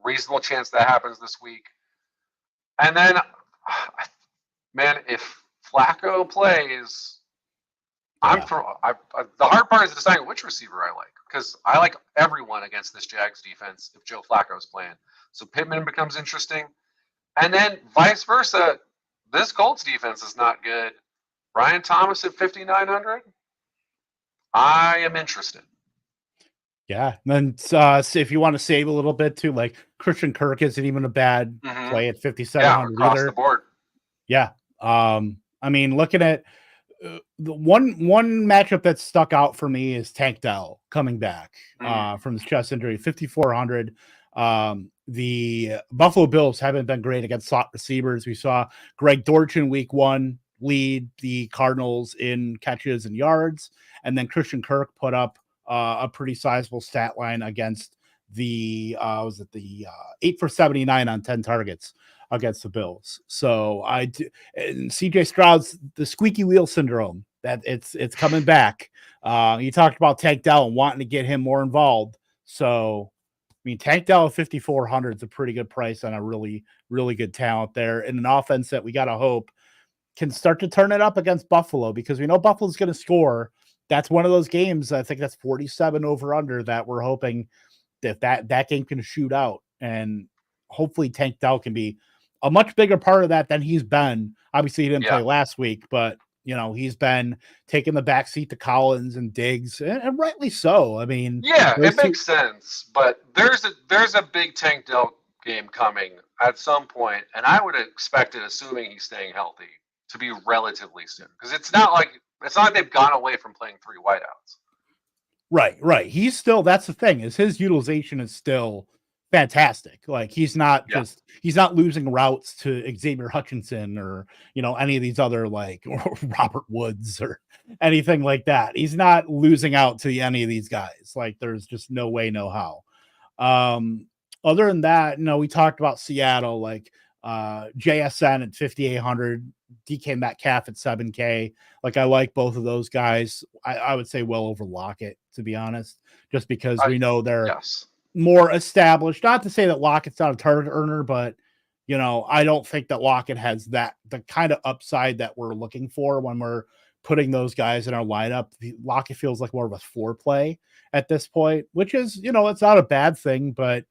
B: Reasonable chance that happens this week. And then, man, if Flacco plays, the hard part is deciding which receiver I like, because I like everyone against this Jags defense if Joe Flacco's playing. So Pittman becomes interesting. And then vice versa, this Colts defense is not good. Ryan Thomas at 5,900, I am interested.
A: Yeah, and then if you want to save a little bit too, like Christian Kirk isn't even a bad play at 5,700
B: across the board.
A: Yeah, I mean, looking at the one matchup that stuck out for me is Tank Dell coming back from his chest injury, 5,400. The Buffalo Bills haven't been great against slot receivers. We saw Greg Dortch in week 1 lead the Cardinals in catches and yards, and then Christian Kirk put up a pretty sizable stat line against the 8 for 79 on 10 targets against the Bills. So and CJ Stroud's the squeaky wheel syndrome, that it's coming back. You talked about Tank Dell and wanting to get him more involved. So I mean, Tank Dell at 5,400 is a pretty good price on a really, really good talent there, in an offense that we got to hope can start to turn it up against Buffalo, because we know Buffalo's going to score. That's one of those games. I think that's 47 over under that we're hoping that game can shoot out, and hopefully Tank Dell can be a much bigger part of that than he's been. Obviously, he didn't play last week, but he's been taking the backseat to Collins and Diggs, and rightly so. I mean,
B: it makes sense, but there's a big Tank Dell game coming at some point, and I would expect it, assuming he's staying healthy, to be relatively soon, because it's not like they've gone away from playing 3 wideouts.
A: Right. He's still, that's the thing, is his utilization is still fantastic. Like he's not losing routes to Xavier Hutchinson or any of these other, like Robert Woods or anything like that. He's not losing out to any of these guys. Like there's just no way, no how. Other than that, we talked about Seattle, like JSN at 5,800, DK Metcalf at 7K. Like I like both of those guys. I would say well over Lockett, to be honest, just because we know they're more established. Not to say that Lockett's not a target earner, but I don't think that Lockett has the kind of upside that we're looking for when we're putting those guys in our lineup. Lockett feels like more of a 4-play at this point, which is, it's not a bad thing, but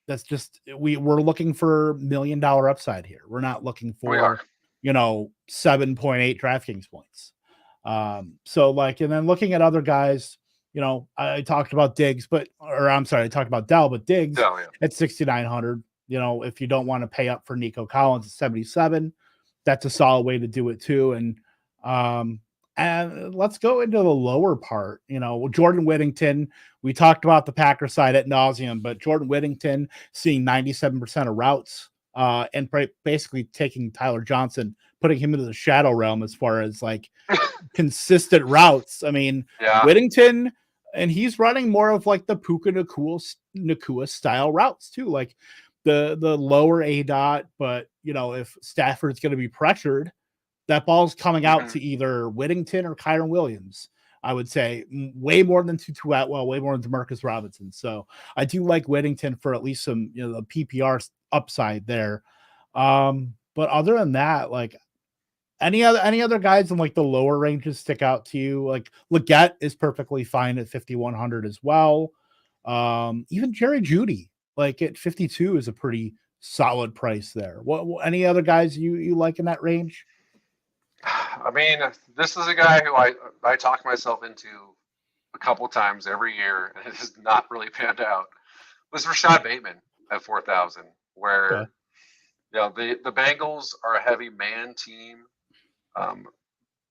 A: that's just, we're looking for $1 million upside here. We're not looking for 7.8 DraftKings points. So like, and then looking at other guys, I talked about Diggs, I talked about Dell, but Diggs at 6,900, if you don't want to pay up for Nico Collins at 77, that's a solid way to do it too. And let's go into the lower part. Jordan Whittington, we talked about the Packer side at nauseum, but Jordan Whittington seeing 97% of routes and basically taking Tyler Johnson, putting him into the shadow realm as far as like consistent routes. I mean, Whittington, and he's running more of like the Puka Nacua style routes too, like the lower ADOT. But if Stafford's going to be pressured, that ball's coming out to either Whittington or Kyron Williams. I would say way more than Tutu Atwell, way more than DeMarcus Robinson. So I do like Whittington for at least some, the PPR upside there. But other than that, like any other guys in like the lower ranges stick out to you? Like Leggett is perfectly fine at 5,100 as well. Even Jerry Jeudy, like at 52, is a pretty solid price there. What any other guys you like in that range?
B: I mean, this is a guy who I talk myself into a couple times every year, and it has not really panned out. Was Rashad Bateman at 4,000, where the Bengals are a heavy man team.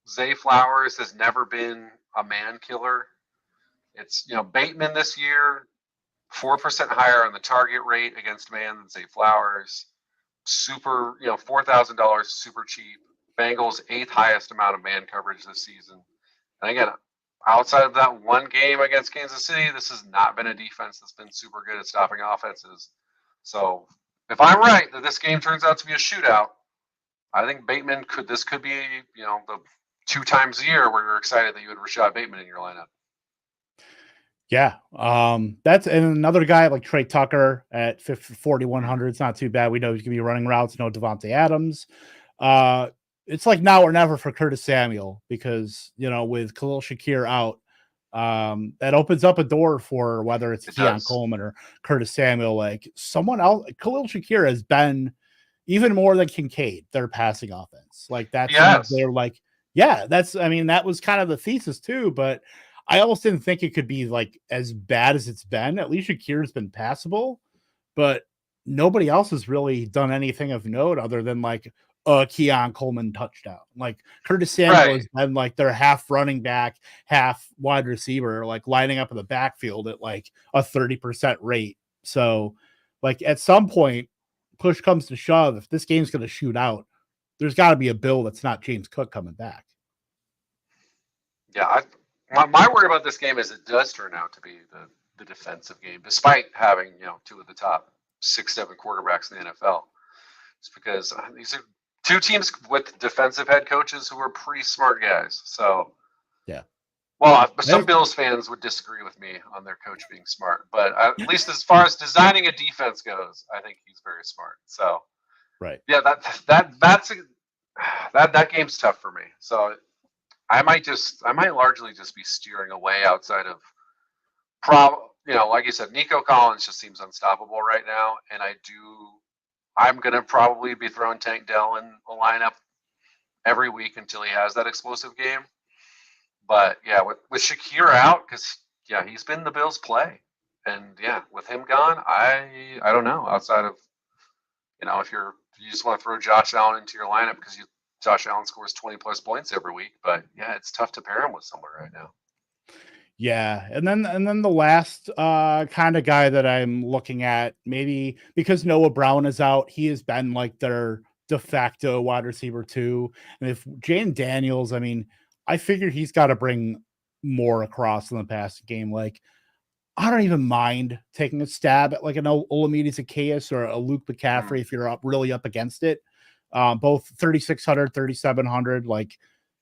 B: Zay Flowers has never been a man killer. It's Bateman this year, 4% higher on the target rate against man than Zay Flowers. Super, $4,000, super cheap. Bengals 8th highest amount of man coverage this season. And again, outside of that one game against Kansas City, this has not been a defense that's been super good at stopping offenses. So if I'm right that this game turns out to be a shootout, I think Bateman could be, the 2 times a year where you're excited that you had Rashad Bateman in your lineup.
A: Yeah. That's another guy like Trey Tucker at 4,100. It's not too bad. We know he's going to be running routes. No Devontae Adams. It's like now or never for Curtis Samuel, because, with Khalil Shakir out, that opens up a door for whether it's Keon Coleman or Curtis Samuel, like someone else. Khalil Shakir has been even more than Kincaid, their passing offense. Like they're like, that was kind of the thesis too, but I almost didn't think it could be like as bad as it's been. At least Shakir's been passable, but nobody else has really done anything of note other than like a Keon Coleman touchdown. Like Curtis Samuel has been like their half running back, half wide receiver, like lining up in the backfield at like a 30% rate So, like at some point, push comes to shove. If this game's going to shoot out, there's got to be a bill that's not James Cook coming back.
B: Yeah, my worry about this game is it does turn out to be the defensive game, despite having two of the top 6-7 quarterbacks in the NFL. It's because these are two teams with defensive head coaches who are pretty smart guys. So,
A: yeah.
B: Well, some Bills fans would disagree with me on their coach being smart, but at least as far as designing a defense goes, I think he's very smart. So,
A: right.
B: Yeah, that game's tough for me. So I might largely just be steering away outside of like you said, Nico Collins just seems unstoppable right now, and I'm gonna probably be throwing Tank Dell in a lineup every week until he has that explosive game. But yeah, with Shakir out, because he's been the Bills' play, and with him gone, I don't know. Outside of if you just want to throw Josh Allen into your lineup because Josh Allen scores 20+ points every week, but it's tough to pair him with someone right now.
A: Yeah, and then the last kind of guy that I'm looking at, maybe because Noah Brown is out, he has been like their de facto wide receiver 2. And if Jane Daniels, I mean, I figure he's got to bring more across in the passing game. Like, I don't even mind taking a stab at like an Olamide Zacchaeus or a Luke McCaffrey if you're really up against it. Both 3,600, 3,700. Like,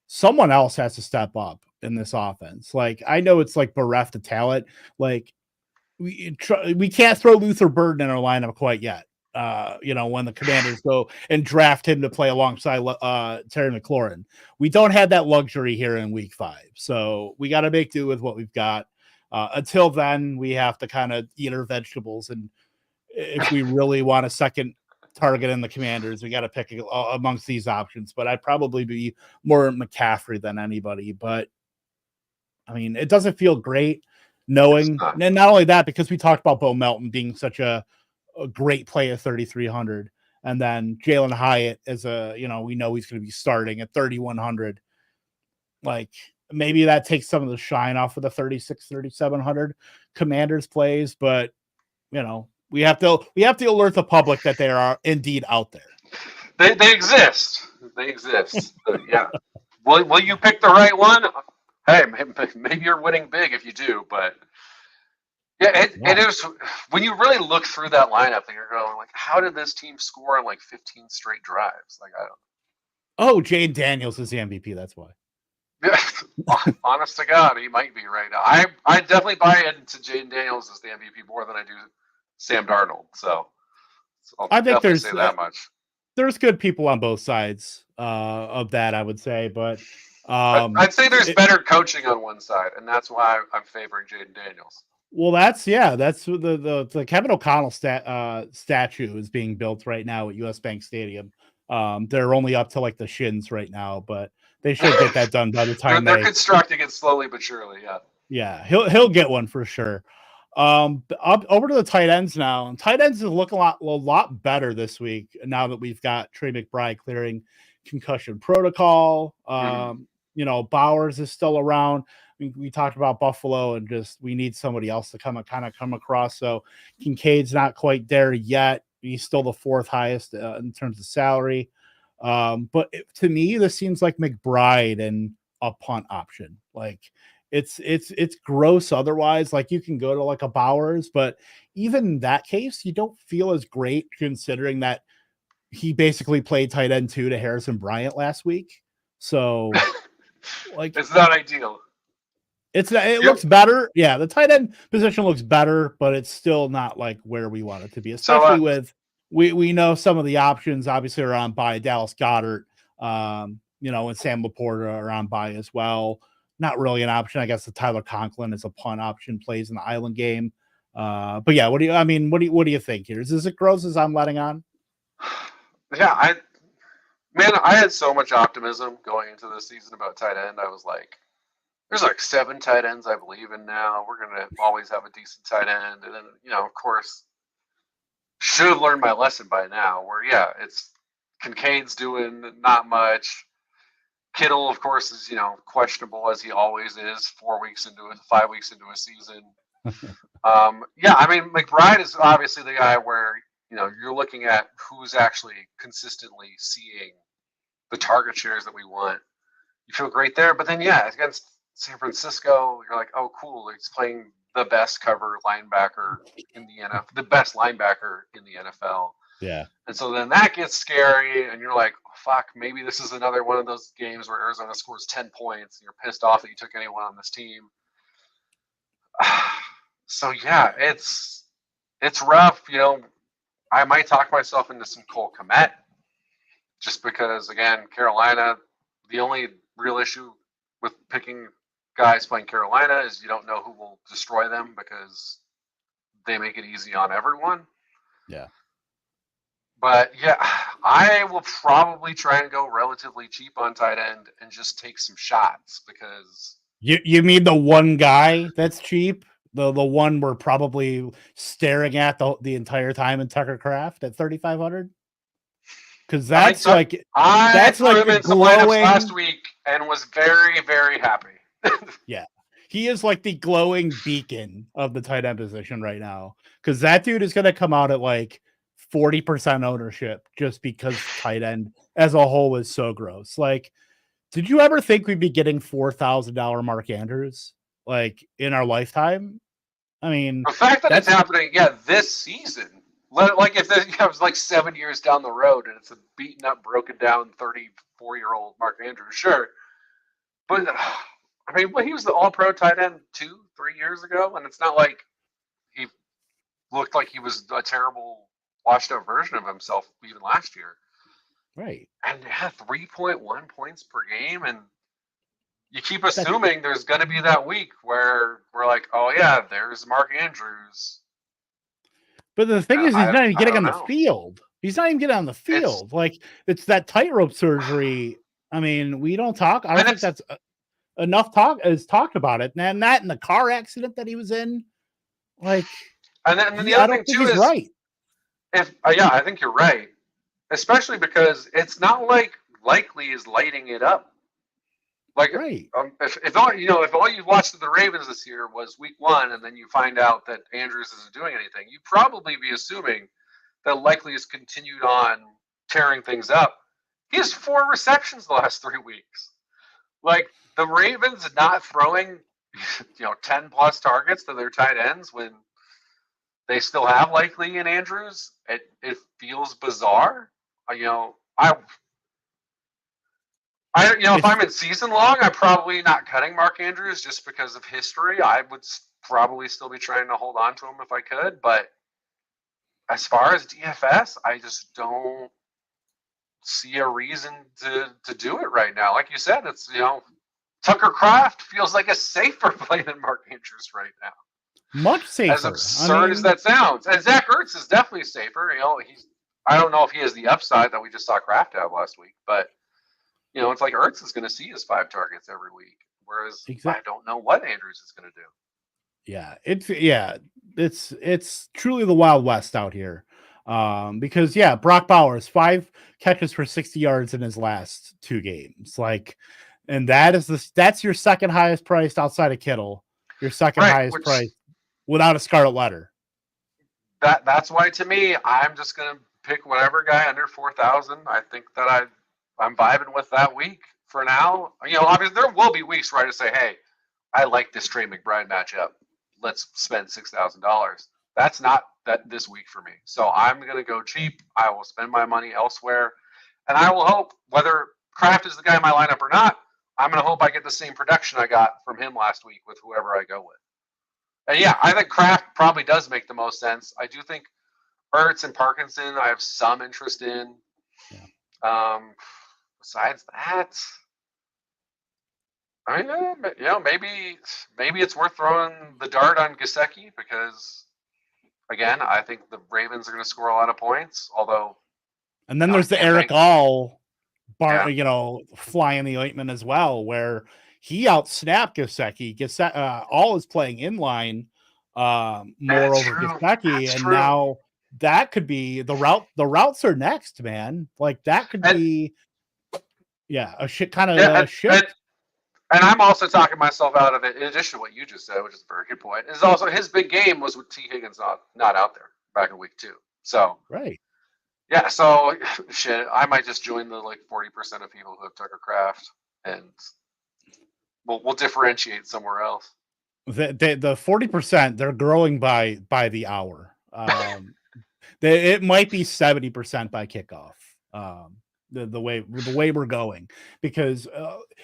A: someone else has to step up in this offense. Like, I know it's like bereft of talent. Like, we can't throw Luther Burden in our lineup quite yet. When the Commanders go and draft him to play alongside Terry McLaurin, we don't have that luxury here in week 5. So we got to make do with what we've got. Until then, we have to kind of eat our vegetables. And if we really want a second target in the Commanders, we got to pick amongst these options. But I'd probably be more McCaffrey than anybody. But I mean, it doesn't feel great knowing, and not only that, because we talked about Bo Melton being such a great play at 3,300, and then Jalen Hyatt as we know he's going to be starting at 3,100. Like, maybe that takes some of the shine off of the 3,700 Commanders plays, but we have to alert the public that they are indeed out there.
B: They exist. They exist. Yeah. Will you pick the right one? Hey, maybe you're winning big if you do, but it is when you really look through that lineup and you're going like, how did this team score on like 15 straight drives? Like, I don't.
A: Oh, Jane Daniels is the MVP. That's why.
B: Yeah, honest to God, he might be right now. I definitely buy into Jaden Daniels as the MVP more than I do Sam Darnold. So
A: I think there's
B: say that much.
A: There's good people on both sides of that, I would say, but
B: I'd say there's better coaching on one side, and that's why I'm favoring Jaden Daniels.
A: Well, that's the Kevin O'Connell statue is being built right now at US Bank Stadium. They're only up to like the shins right now, but they should get that done by the time
B: they're constructing it slowly but surely.
A: Yeah, he'll get one for sure. Up over to the tight ends now. And tight ends is looking a lot better this week now that we've got Trey McBride clearing concussion protocol. Bowers is still around. We talked about Buffalo and just we need somebody else to come across. So Kincaid's not quite there yet. He's still the 4th highest in terms of salary. But to me, this seems like McBride and a punt option. Like it's gross otherwise. Like you can go to like a Bowers, but even in that case, you don't feel as great considering that he basically played tight end 2 to Harrison Bryant last week. So like
B: it's not ideal.
A: It looks better. Yeah, the tight end position looks better, but it's still not like where we want it to be, especially with we know some of the options obviously are on by Dallas Goedert, and Sam Laporta are on by as well. Not really an option. I guess the Tyler Conklin is a punt option, plays in the Island game. But yeah, what do you think here? Is this as gross as I'm letting on?
B: Yeah, I had so much optimism going into this season about tight end. I was like, there's like 7 tight ends I believe in now. We're going to always have a decent tight end. And then, of course, should have learned my lesson by now where, it's Kincaid's doing not much. Kittle, of course, is, questionable as he always is 5 weeks into a season. Yeah, I mean, McBride is obviously the guy where, you're looking at who's actually consistently seeing the target shares that we want. You feel great there, but then against San Francisco, you're like, oh, cool, he's playing the best cover linebacker in the NFL, the best linebacker in the NFL.
A: Yeah.
B: And so then that gets scary, and you're like, oh, fuck, maybe this is another one of those games where Arizona scores 10 points, and you're pissed off that you took anyone on this team. So yeah, it's rough. I might talk myself into some Cole Kmet, just because, again, Carolina, the only real issue with picking guys playing Carolina is you don't know who will destroy them because they make it easy on everyone.
A: Yeah.
B: But yeah, I will probably try and go relatively cheap on tight end and just take some shots because
A: you mean the one guy that's cheap, the one we're probably staring at the entire time in Tucker Kraft at 3,500. Because that's
B: I threw him in some lineups last week and was very, very happy.
A: Yeah, he is like the glowing beacon of the tight end position right now. Because that dude is going to come out at like 40% ownership just because tight end as a whole is so gross. Like, did you ever think we'd be getting $4,000 Mark Andrews like in our lifetime? I mean,
B: the fact that it's happening, this season. Like if it was like 7 years down the road and it's a beaten up, broken down 34-year-old Mark Andrews, sure. But I mean, he was the All-Pro tight end 2-3 years ago, and it's not like he looked like he was a terrible, washed-out version of himself even last year.
A: Right.
B: And 3.1 points per game, and you keep assuming there's going to be that week where we're like, oh yeah, there's Mark Andrews.
A: But the thing is, he's not even getting on the field. He's not even getting on the field. It's that tightrope surgery. I mean, we don't talk. I don't think that's enough is talked about it. And that and the car accident that he was in. Like,
B: and then the other thing too is
A: right.
B: I think you're right. Especially because it's not like Likely is lighting it up. Like,
A: right.
B: If all you watched of the Ravens this year was week 1, and then you find out that Andrews isn't doing anything, you'd probably be assuming that Likely has continued on tearing things up. He has 4 receptions the last 3 weeks. Like, the Ravens not throwing, 10 plus targets to their tight ends when they still have Likely and Andrews, it feels bizarre. If I'm in season long, I'm probably not cutting Mark Andrews just because of history. I would probably still be trying to hold on to him if I could. But as far as DFS, I just don't see a reason to do it right now. Like you said, it's, Tucker Kraft feels like a safer play than Mark Andrews right now.
A: Much safer.
B: As absurd as that sounds. And Zach Ertz is definitely safer. I don't know if he has the upside that we just saw Kraft have last week, but it's like Ertz is going to see his 5 targets every week, whereas I don't know what Andrews is going to do.
A: Yeah, it's truly the Wild West out here. Because Brock Bowers 5 catches for 60 yards in his last 2 games. Like, and that's your second highest priced outside of Kittle. Your second highest price without a scarlet letter.
B: That's why, to me, I'm just going to pick whatever guy under 4,000. I think that I'm vibing with that week for now. Obviously there will be weeks where I just say, hey, I like this Trey McBride matchup. Let's spend $6,000. That's not this week for me. So I'm going to go cheap. I will spend my money elsewhere. And I will hope, whether Kraft is the guy in my lineup or not, I'm going to hope I get the same production I got from him last week with whoever I go with. And I think Kraft probably does make the most sense. I do think Ertz and Parkinson I have some interest in. Yeah. Besides that, I mean, maybe it's worth throwing the dart on Gesicki because, again, I think the Ravens are going to score a lot of points. Although,
A: and then there's the Eric All flying the ointment as well, where he outsnapped Gesicki. All is playing inline more over Gesicki, and now that could be the route. The routes are next, man. Like that could be. Yeah, a shift.
B: And I'm also talking myself out of it, in addition to what you just said, which is a very good point, is also his big game was with T. Higgins not out there back in week 2. So
A: right.
B: Yeah, so shit, I might just join the 40% of people who have Tucker Craft, and we'll differentiate somewhere else.
A: The 40%, they're growing by the hour. It might be 70% by kickoff. The way we're going, because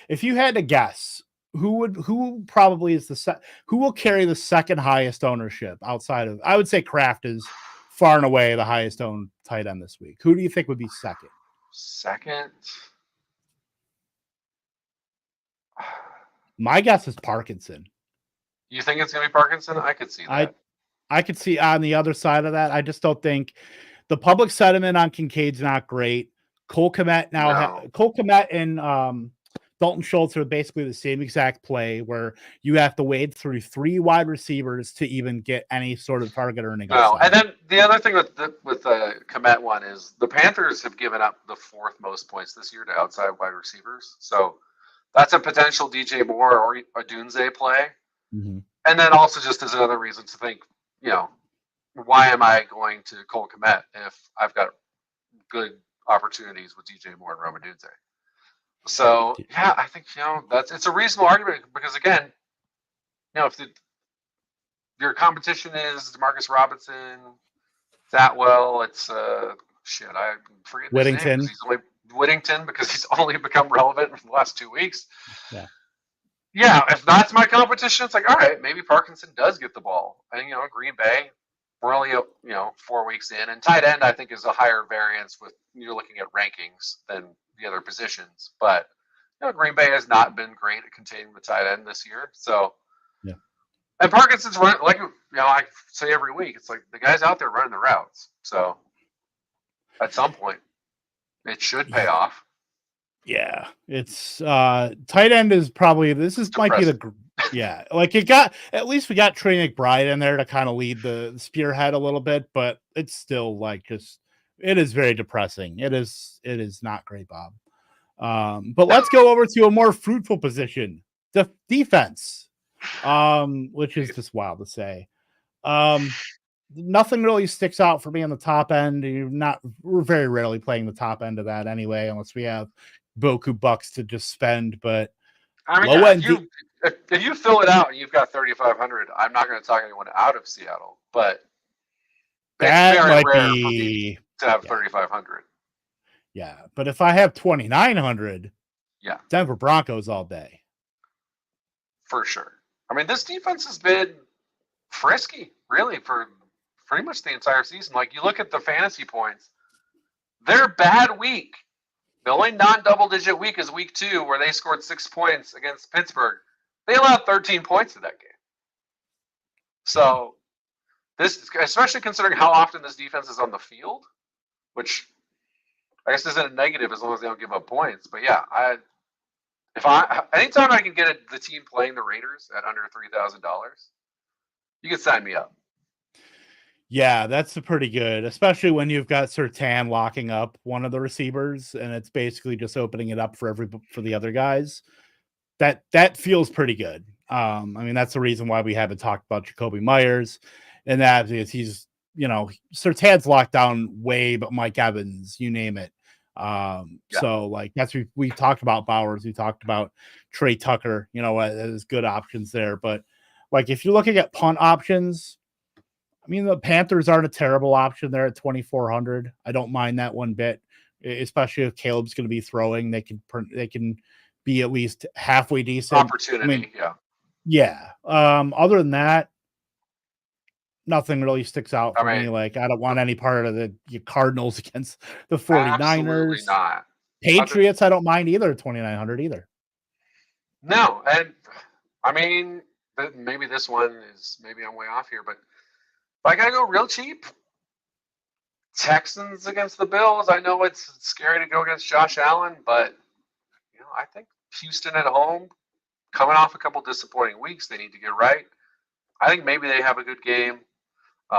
A: if you had to guess who probably is who will carry the second highest ownership outside of, I would say Kraft is far and away the highest owned tight end this week. Who do you think would be second? My guess is Parkinson.
B: You think it's going to be Parkinson? I could see that.
A: I could see on the other side of that. I just don't think the public sentiment on Kincaid's not great. Cole Kmet Cole Kmet and Dalton Schultz are basically the same exact play, where you have to wade through 3 wide receivers to even get any sort of target earning.
B: No, and then the other thing with the Kmet one is the Panthers have given up the 4th most points this year to outside wide receivers. So that's a potential DJ Moore or a Dunze play.
A: Mm-hmm.
B: And then also just as another reason to think, why am I going to Cole Kmet if I've got good opportunities with DJ Moore and Roma Dunze? So yeah, I think it's a reasonable argument, because again, if your competition is DeMarcus Robinson, Atwell, it's I forget
A: Whittington.
B: His name, Whittington, because he's only become relevant in the last 2 weeks. Yeah, if that's my competition, it's like, all right, maybe Parkinson does get the ball. And Green Bay, we're only 4 weeks in, and tight end I think is a higher variance with you're looking at rankings than the other positions. But Green Bay has not been great at containing the tight end this year. So
A: yeah,
B: and Parkinson's running, I say every week, it's like the guy's out there running the routes. So at some point, it should pay off.
A: Yeah, it's tight end is probably might be the at least we got Trey McBride in there to kind of lead the spearhead a little bit, but it's still it is very depressing. It is not great, Bob. But let's go over to a more fruitful position, the defense, which is just wild to say. Nothing really sticks out for me on the top end. We're very rarely playing the top end of that anyway, unless we have Boku bucks to just spend. But
B: low end, if you fill it out and you've got 3,500, I'm not going to talk anyone out of Seattle, but
A: that
B: it's very
A: might
B: rare
A: be
B: for me to have 3,500.
A: Yeah, but if I have 2,900, Denver Broncos all day
B: for sure. I mean, this defense has been frisky, really, for pretty much the entire season. You look at the fantasy points, their bad week, the only non-double-digit week is week 2, where they scored 6 points against Pittsburgh. They allowed 13 points in that game. So this, especially considering how often this defense is on the field, which I guess isn't a negative as long as they don't give up points. But yeah, anytime I can get the team playing the Raiders at under $3,000, you can sign me up.
A: Yeah, that's pretty good, especially when you've got Surtain locking up one of the receivers, and it's basically just opening it up for the other guys. That feels pretty good. I mean, that's the reason why we haven't talked about Jacoby Myers, and that is he's Surtain's locked down way, but Mike Evans, you name it. So that's we talked about Bowers, we talked about Trey Tucker, as good options there. But if you're looking at punt options, I mean, the Panthers aren't a terrible option there at 2,400. I don't mind that one bit, especially if Caleb's going to be throwing. They can be at least halfway decent.
B: Opportunity,
A: yeah. Other than that, nothing really sticks out for me. I don't want any part of the Cardinals against the 49ers.
B: Absolutely not.
A: Patriots, I don't mind either, 2,900 either.
B: No, and I mean, maybe this one is, maybe I'm way off here, but if I gotta go real cheap, Texans against the Bills. I know it's scary to go against Josh Allen, but I think Houston at home, coming off a couple disappointing weeks, they need to get right. I think maybe they have a good game.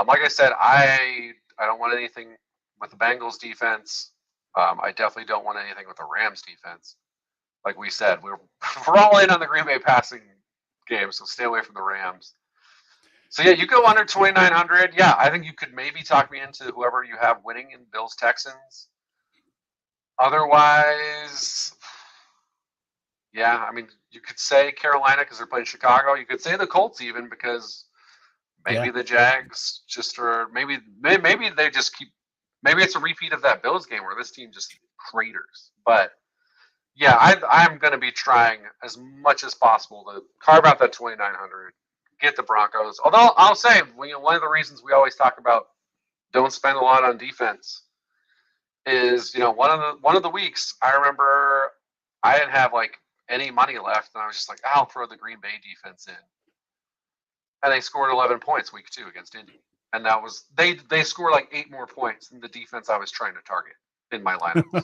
B: Like I said, I don't want anything with the Bengals defense. I definitely don't want anything with the Rams defense. like we said, we're all in on the Green Bay passing game, so stay away from the Rams. So yeah, you go under 2,900. Yeah, I think you could maybe talk me into whoever you have winning in Bills Texans. Otherwise, yeah, I mean, you could say Carolina because they're playing Chicago. You could say the Colts even because maybe the Jags maybe they just keep. Maybe it's a repeat of that Bills game where this team just craters. But yeah, I'm going to be trying as much as possible to carve out that 2,900, get the Broncos. Although I'll say, one of the reasons we always talk about don't spend a lot on defense is, one of the weeks I remember I didn't have like any money left, and I was just like, I'll throw the Green Bay defense in, and they scored 11 points week 2 against Indy, and that was they scored like 8 more points than the defense I was trying to target in my lineups.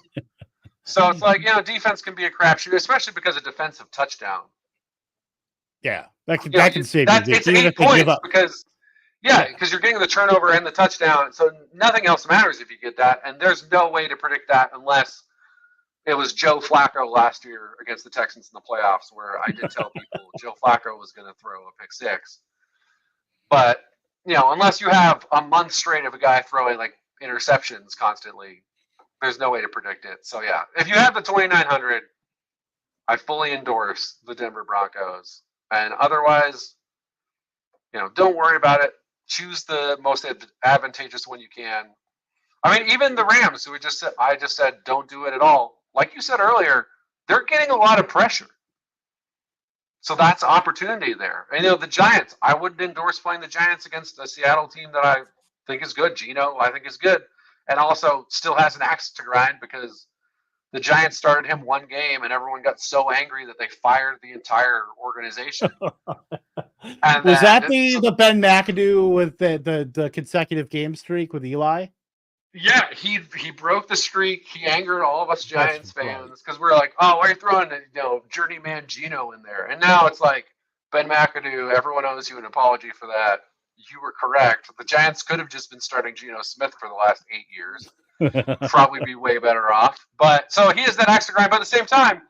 B: So it's like, defense can be a crapshoot, especially because a defensive touchdown.
A: Yeah, that can save you.
B: It's 8 points because you're getting the turnover and the touchdown. So nothing else matters if you get that. And there's no way to predict that unless it was Joe Flacco last year against the Texans in the playoffs, where I did tell people Joe Flacco was going to throw a pick 6. But, unless you have a month straight of a guy throwing like interceptions constantly, there's no way to predict it. So yeah, if you have the 2,900, I fully endorse the Denver Broncos. And otherwise, don't worry about it. Choose the most advantageous one you can. I mean, even the Rams, who I just said don't do it at all. Like you said earlier, they're getting a lot of pressure. So that's opportunity there. And the Giants, I wouldn't endorse playing the Giants against a Seattle team that I think is good. Geno, I think is good. And also still has an axe to grind because the Giants started him one game and everyone got so angry that they fired the entire organization.
A: Was that the Ben McAdoo with the consecutive game streak with Eli?
B: Yeah, he broke the streak. He angered all of us Giants fans because we're like, oh, why are you throwing journeyman Geno in there? And now it's like, Ben McAdoo, everyone owes you an apology for that. You were correct. The Giants could have just been starting Geno Smith for the last 8 years. Probably be way better off. But so he is that axe to grind. But at the same time,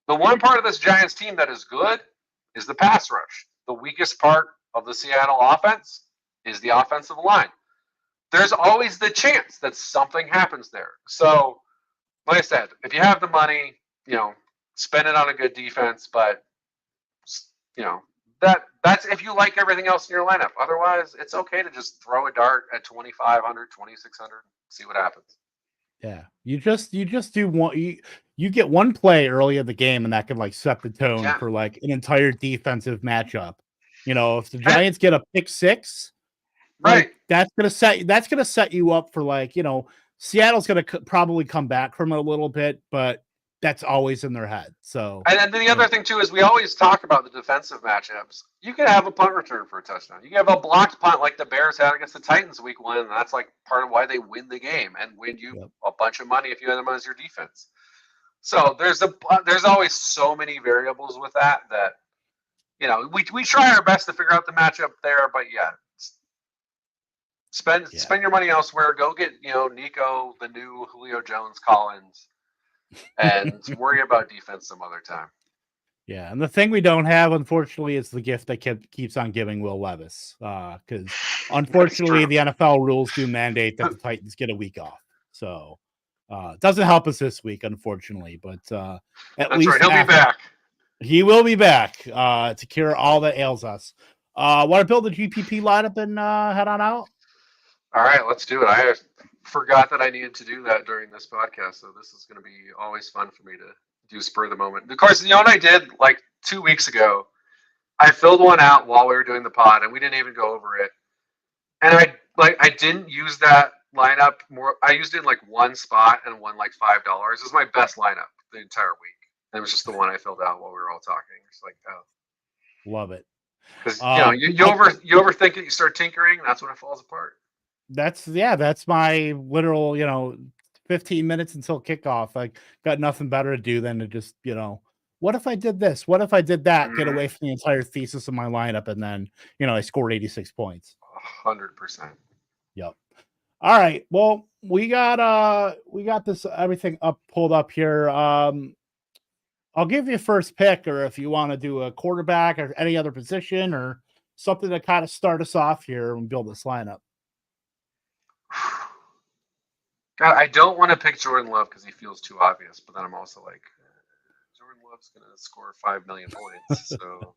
B: the one part of this Giants team that is good is the pass rush. The weakest part of the Seattle offense is the offensive line. There's always the chance that something happens there. So, like I said, if you have the money, spend it on a good defense. But, that's if you like everything else in your lineup. Otherwise, it's okay to just throw a dart at 2,500, 2,600, see what happens.
A: Yeah, you just do one. You get one play early in the game, and that can like set the tone for like an entire defensive matchup. If the Giants get a pick 6,
B: right,
A: that's gonna set you up for like Seattle's gonna probably come back from it a little bit, but that's always in their head. So,
B: and then the other thing too is we always talk about the defensive matchups. You can have a punt return for a touchdown. You can have a blocked punt like the Bears had against the Titans week 1, and that's like part of why they win the game and win you a bunch of money if you have them as your defense. So there's always so many variables with that we try our best to figure out the matchup there, but spend your money elsewhere. Go get Nico, the new Julio Jones Collins, and worry about defense some other time.
A: Yeah, and the thing we don't have, unfortunately, is the gift that keeps on giving Will Levis. Because unfortunately, the NFL rules do mandate that the Titans get a week off. So it doesn't help us this week, unfortunately. But at least
B: he'll be back.
A: He will be back to cure all that ails us. Want to build a GPP lineup and head on out?
B: All right, let's do it. I forgot that I needed to do that during this podcast, so this is going to be always fun for me to do spur of the moment. Of course, what I did like 2 weeks ago, I filled one out while we were doing the pod, and we didn't even go over it. And I didn't use that lineup more. I used it in like one spot and won like $5. It was my best lineup the entire week. And it was just the one I filled out while we were all talking. It's like, oh,
A: love it.
B: Because you overthink it, you start tinkering, that's when it falls apart.
A: That's my literal 15 minutes until kickoff. I got nothing better to do than to just what if I did this? What if I did that? Get away from the entire thesis of my lineup, and then I scored 86 points.
B: 100%.
A: Yep. All right. Well, we got this everything pulled up here. I'll give you first pick, or if you want to do a quarterback or any other position or something to kind of start us off here and build this lineup.
B: God, I don't want to pick Jordan Love because he feels too obvious, but then I'm also like, Jordan Love's going to score 5 million points, so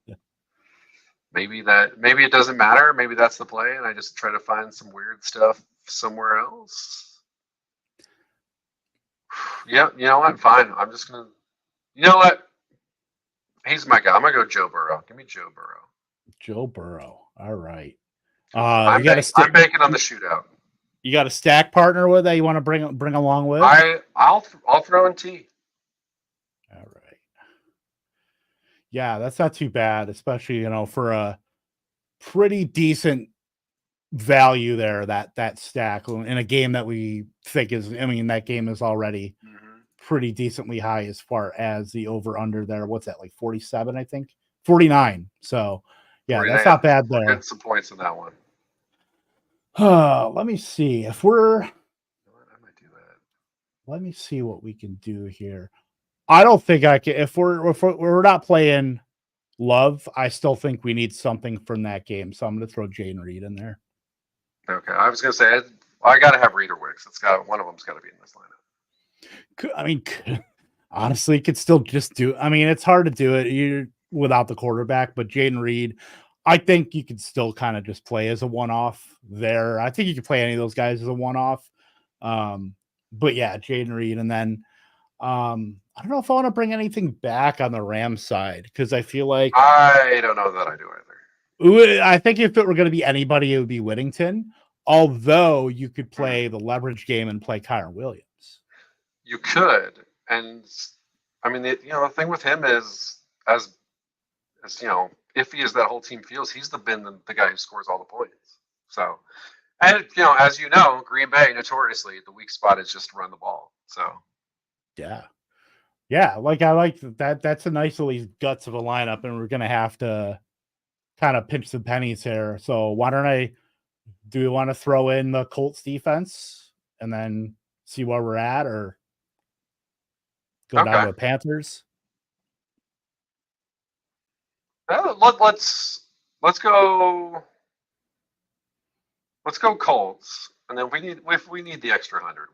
B: maybe it doesn't matter. Maybe that's the play, and I just try to find some weird stuff somewhere else. Yeah, you know what? Fine. I'm just gonna. You know what? He's my guy. I'm gonna go Joe Burrow. Give me Joe Burrow.
A: Joe Burrow. All right.
B: I'm banking on the shootout.
A: You got a stack partner with that you want to bring along with?
B: I'll throw in T.
A: All right. Yeah, that's not too bad, especially for a pretty decent value there. That stack in a game that we think is. I mean, that game is already pretty decently high as far as the over under there. What's that, like 47? I think 49. So yeah, that's not bad there.
B: Getting some points in that one.
A: Let me see if we're.
B: I might do that.
A: Let me see what we can do here. I don't think I can. If we're not playing Love, I still think we need something from that game. So I'm going to throw Jayden Reed in there.
B: Okay, I was going to say I got to have Reed or Wicks. One of them's got to be in this lineup.
A: I mean, honestly, could still just do. I mean, it's hard to do it without the quarterback, but Jayden Reed, I think you could still kind of just play as a one-off there. I think you could play any of those guys as a one-off. But yeah, Jayden Reed, and then I don't know if I want to bring anything back on the Rams side because I feel like
B: I don't know that I do either.
A: I think if it were going to be anybody, it would be Whittington. Although you could play the leverage game and play Kyren Williams.
B: You could, and I mean, the thing with him is, as iffy as that whole team feels, he's been the guy who scores all the points. So, and as you know, Green Bay notoriously the weak spot is just to run the ball. So,
A: yeah, like I like that. That's a nice little guts of a lineup, and we're gonna have to kind of pinch some pennies here. So why don't do we want to throw in the Colts defense and then see where we're at, or go down to the Panthers?
B: Let's go Colts, and then if we need the extra 100,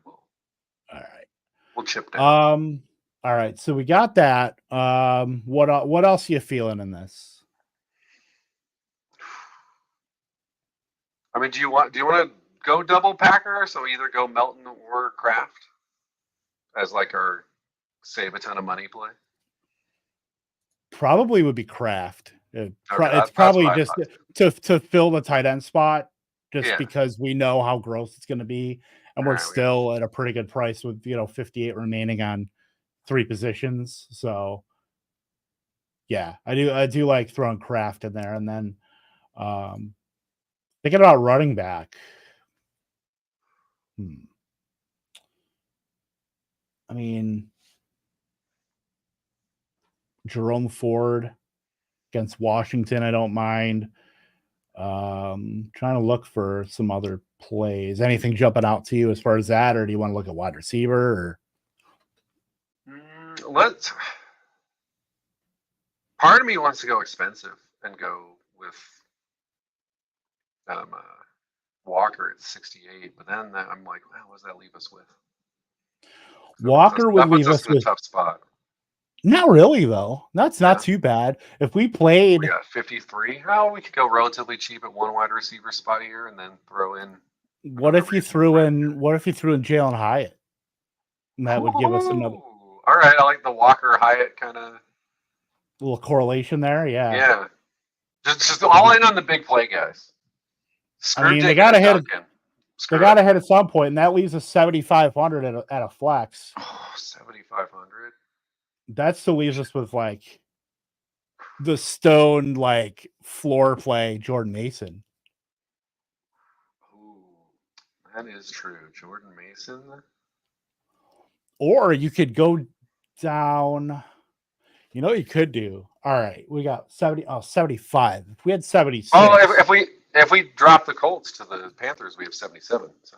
B: we'll chip down.
A: All right, so we got that. What else are you feeling in this?
B: I mean, do you want to go double packer? So either go Melton or Kraft as like our save a ton of money play.
A: Probably would be Kraft. It's probably just to fill the tight end spot, because we know how gross it's going to be, and we're still at a pretty good price with 58 remaining on 3 positions. So yeah, I do like throwing Kraft in there, and then thinking about running back. I mean, Jerome Ford against Washington, I don't mind. Trying to look for some other plays. Anything jumping out to you as far as that, or do you want to look at wide receiver?
B: Part of me wants to go expensive and go with Walker at 68, but then I'm like, what does that leave us with?
A: Walker would leave us with
B: a tough spot.
A: Not really, though. That's not too bad. If we played,
B: we got 53. We could go relatively cheap at one wide receiver spot here, and then throw in.
A: What if you threw in Jalen Hyatt? And that would give us another.
B: All right, I like the Walker Hyatt kind of
A: little correlation there. Yeah.
B: Yeah. Just all in on the big play, guys.
A: They got to hit. They got to hit at some point, and that leaves us 7,500 at a flex.
B: 7,500.
A: That still leaves us with like the stone floor play Jordan Mason.
B: Ooh, that is true, Jordan Mason.
A: Or you could go down. You know what you could do? All right, we got 75. If we had 76.
B: If we drop the Colts to the Panthers, we have 77. So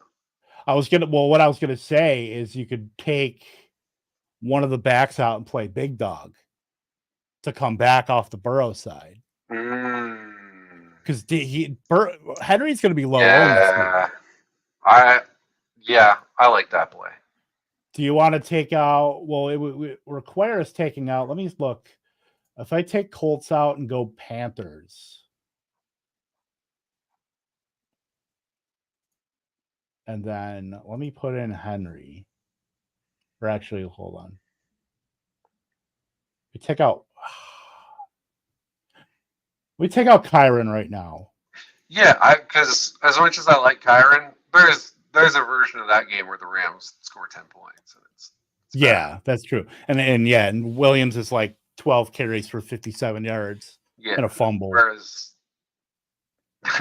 A: what I was gonna say is you could take one of the backs out and play big dog to come back off the Burrow side. Because Henry's going to be low.
B: Yeah, I like that play.
A: Do you want to take out? Well, it requires taking out. Let me look. If I take Colts out and go Panthers, and then let me put in Henry. Or actually, hold on. We take out Kyron right now.
B: Yeah, because as much as I like Kyron, there's a version of that game where the Rams score 10 points. And it's
A: yeah, that's true. And Williams is like 12 carries for 57 yards and a fumble.
B: Whereas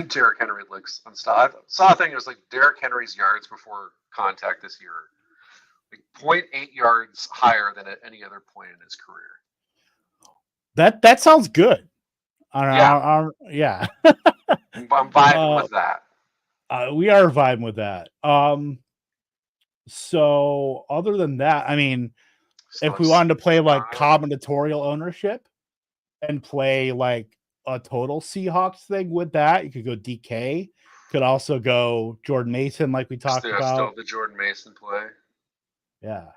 B: Derrick Henry looks unstoppable. I saw a thing. It was like Derrick Henry's yards before contact this year, like 0.8 yards higher than at any other point in his career.
A: That sounds good.
B: Yeah. I'm vibing with that.
A: We are vibing with that. So other than that, I mean, if we wanted to play like combinatorial ownership and play like a total Seahawks thing with that, you could go DK. Could also go Jordan Mason, like we talked about.
B: Still the Jordan Mason play.
A: Yeah.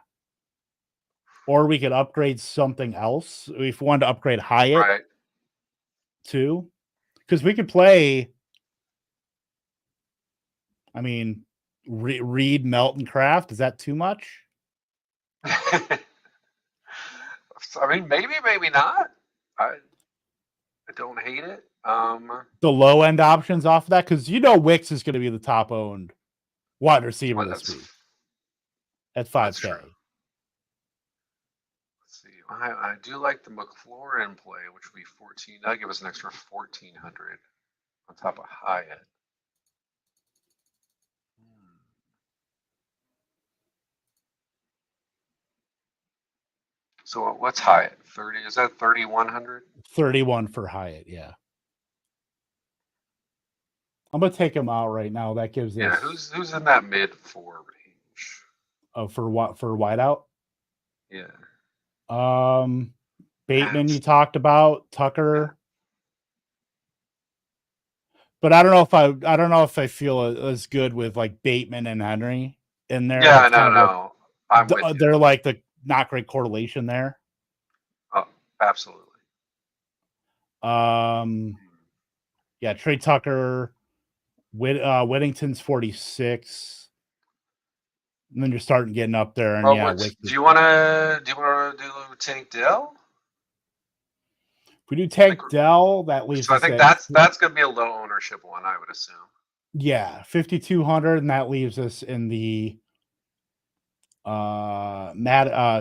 A: Or we could upgrade something else if we wanted to upgrade Hyatt too. Because we could play, I mean, Reed, Melton, Kraft. Is that too much?
B: I mean, maybe not. I don't hate it.
A: The low end options off of that, because Wicks is going to be the top owned wide receiver this week at 5K.
B: Let's see. I do like the McLaurin play, which would be 14. That'll give us an extra 1,400 on top of Hyatt. So what's Hyatt? 30? Is that 3,100?
A: 31 for Hyatt, yeah. I'm gonna take him out right now. That gives us.
B: Who's in that mid 4 range?
A: Oh, for what? For wideout?
B: Yeah.
A: Bateman, you talked about Tucker, but I don't know if I feel as good with like Bateman and Henry in there.
B: Yeah, no.
A: They're like the not great correlation there.
B: Oh, absolutely.
A: Yeah, Trey Tucker, Whittington's 46, and then you're starting getting up there. And
B: do you want to do Tank Dell?
A: If we do Tank Dell, that leaves.
B: So I think that's going to be a low ownership one, I would assume.
A: Yeah, 5,200, and that leaves us in the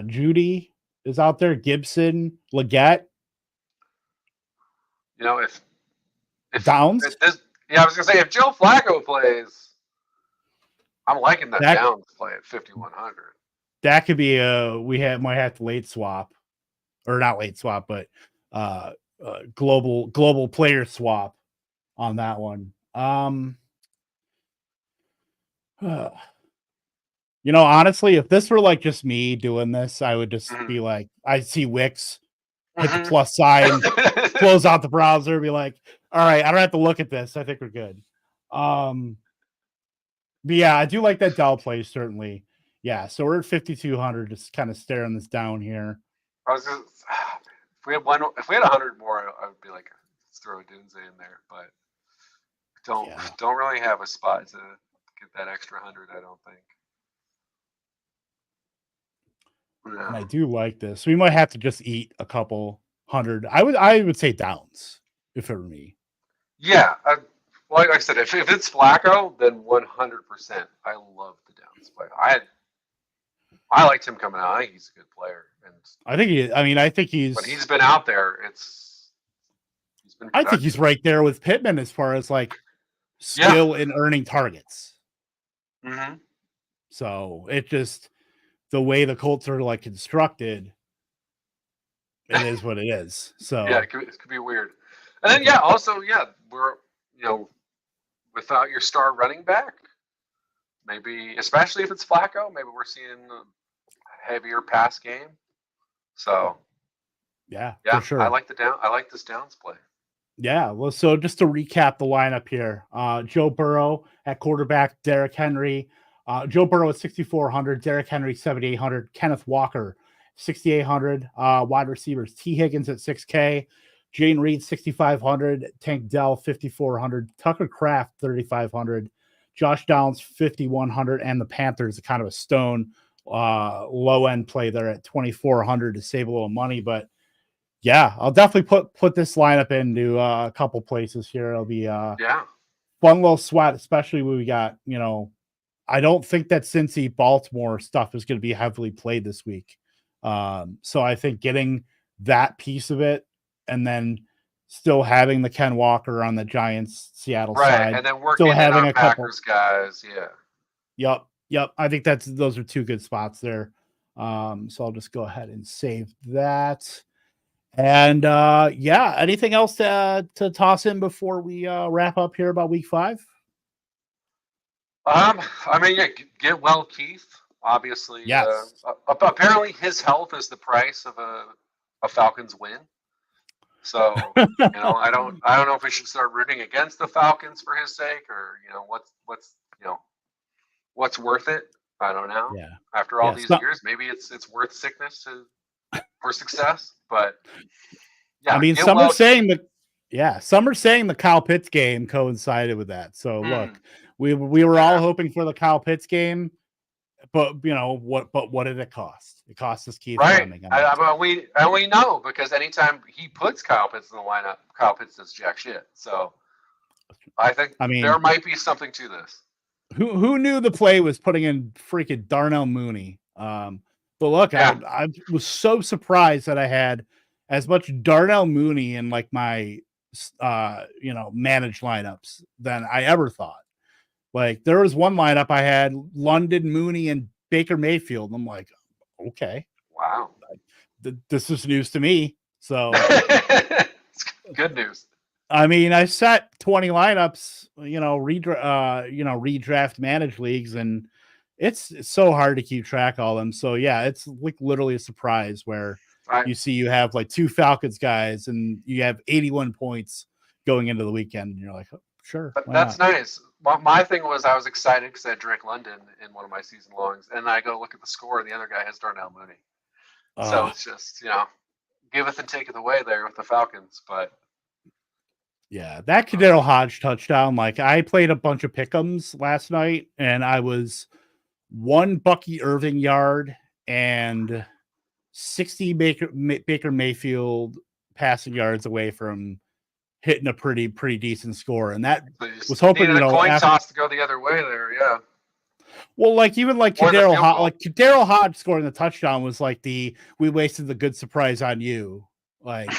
A: Judy is out there, Gibson, Leggett.
B: If
A: Downs.
B: I was gonna say if Joe Flacco plays, I'm liking that Downs play at 5,100.
A: That could be might have to late swap, or not late swap, but global player swap on that one. Honestly, if this were like just me doing this, I would just be like, I see Wicks, hit the plus sign, close out the browser, be like, all right, I don't have to look at this. I think we're good. But yeah, I do like that Dell play, certainly. Yeah, so we're at 5,200, just kind of staring this down here.
B: If we had 100 more, I would be like, let's throw a Dunze in there, but don't really have a spot to get that extra 100, I don't think. No.
A: And I do like this. We might have to just eat a couple hundred. I would say Downs if it were me.
B: Yeah, like I said, if it's Flacco, then 100%. I love the Downs play. I liked him coming out. I think he's a good player, and
A: I think he's.
B: When he's been out there, he's been.
A: I think he's right there with Pittman as far as like skill in earning targets.
B: Mm-hmm.
A: So it just the way the Colts are like constructed, it is what it is. So
B: yeah, it could be weird. And then we're without your star running back, maybe especially if it's Flacco, maybe we're seeing a heavier pass game. So
A: Yeah,
B: Yeah,
A: for sure.
B: I like this Downs play.
A: Yeah, well, so just to recap the lineup here, Joe Burrow at quarterback, Derrick Henry. Joe Burrow at 6,400, Derrick Henry 7,800, Kenneth Walker 6,800, wide receivers T. Higgins at 6K, Jane Reed 6,500, Tank Dell 5,400, Tucker Kraft 3,500, Josh Downs 5,100, and the Panthers kind of a stone low end play there at 2,400 to save a little money, but yeah, I'll definitely put this lineup into a couple places here. It'll be
B: yeah,
A: fun little sweat, especially when we got, I don't think that Cincy Baltimore stuff is going to be heavily played this week. So I think getting that piece of it and then still having the Ken Walker on the Giants Seattle side,
B: and then working
A: still having a
B: Packers
A: couple
B: guys. Yeah.
A: Yep. I think those are two good spots there. So I'll just go ahead and save that. And anything else to toss in before we wrap up here about week 5?
B: I mean, get well, Keith. Obviously,
A: yes.
B: Apparently, his health is the price of a Falcons win. So I don't know if we should start rooting against the Falcons for his sake, or what's worth it. I don't know.
A: Yeah.
B: After all these years, maybe it's worth sickness for success. But yeah,
A: I mean, some are saying the Kyle Pitts game coincided with that. So look, we were all hoping for the Kyle Pitts game, but what did it cost? It cost us Keith Fleming.
B: We know, because anytime he puts Kyle Pitts in the lineup, Kyle Pitts does jack shit. So I mean, there might be something to this.
A: Who knew the play was putting in freaking Darnell Mooney? But look, I was so surprised that I had as much Darnell Mooney in like my managed lineups than I ever thought. Like there was one lineup I had London, Mooney, and Baker Mayfield. I'm like, okay,
B: wow,
A: this is news to me. So
B: good news.
A: I mean, I set 20 lineups, redraft managed leagues, and it's so hard to keep track of all them. So yeah, it's like literally a surprise where you see you have like 2 Falcons guys and you have 81 points going into the weekend, and you're like, oh, sure.
B: That's nice. My thing was I was excited because I had Drake London in one of my season longs, and I go look at the score, and the other guy has Darnell Mooney. So it's just giveth and taketh away there with the Falcons, but.
A: Yeah, that Kadero Hodge touchdown. Like I played a bunch of pick'ems last night, and I was 1 Bucky Irving yard and 60 Baker Mayfield passing yards away from hitting a pretty decent score. And that was hoping
B: a coin toss to go the other way there. Yeah.
A: Well, like even like Kadero Hodge scoring the touchdown was like we wasted the good surprise on you. Like.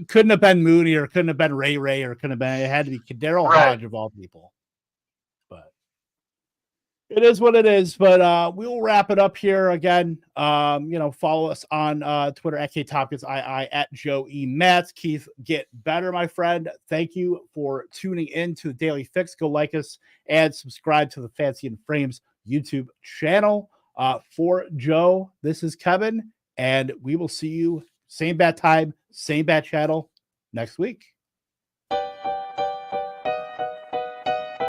A: Couldn't have been Mooney, or couldn't have been Ray, or couldn't have been. It had to be Kadero Hodge of all people. But it is what it is. But we will wrap it up here again. Follow us on Twitter at KTopkins, at Joe E. Matz. Keith, get better, my friend. Thank you for tuning in to the Daily Fix. Go like us and subscribe to the Fancy and Frames YouTube channel. For Joe, this is Kevin, and we will see you same bad time, same bad channel next week.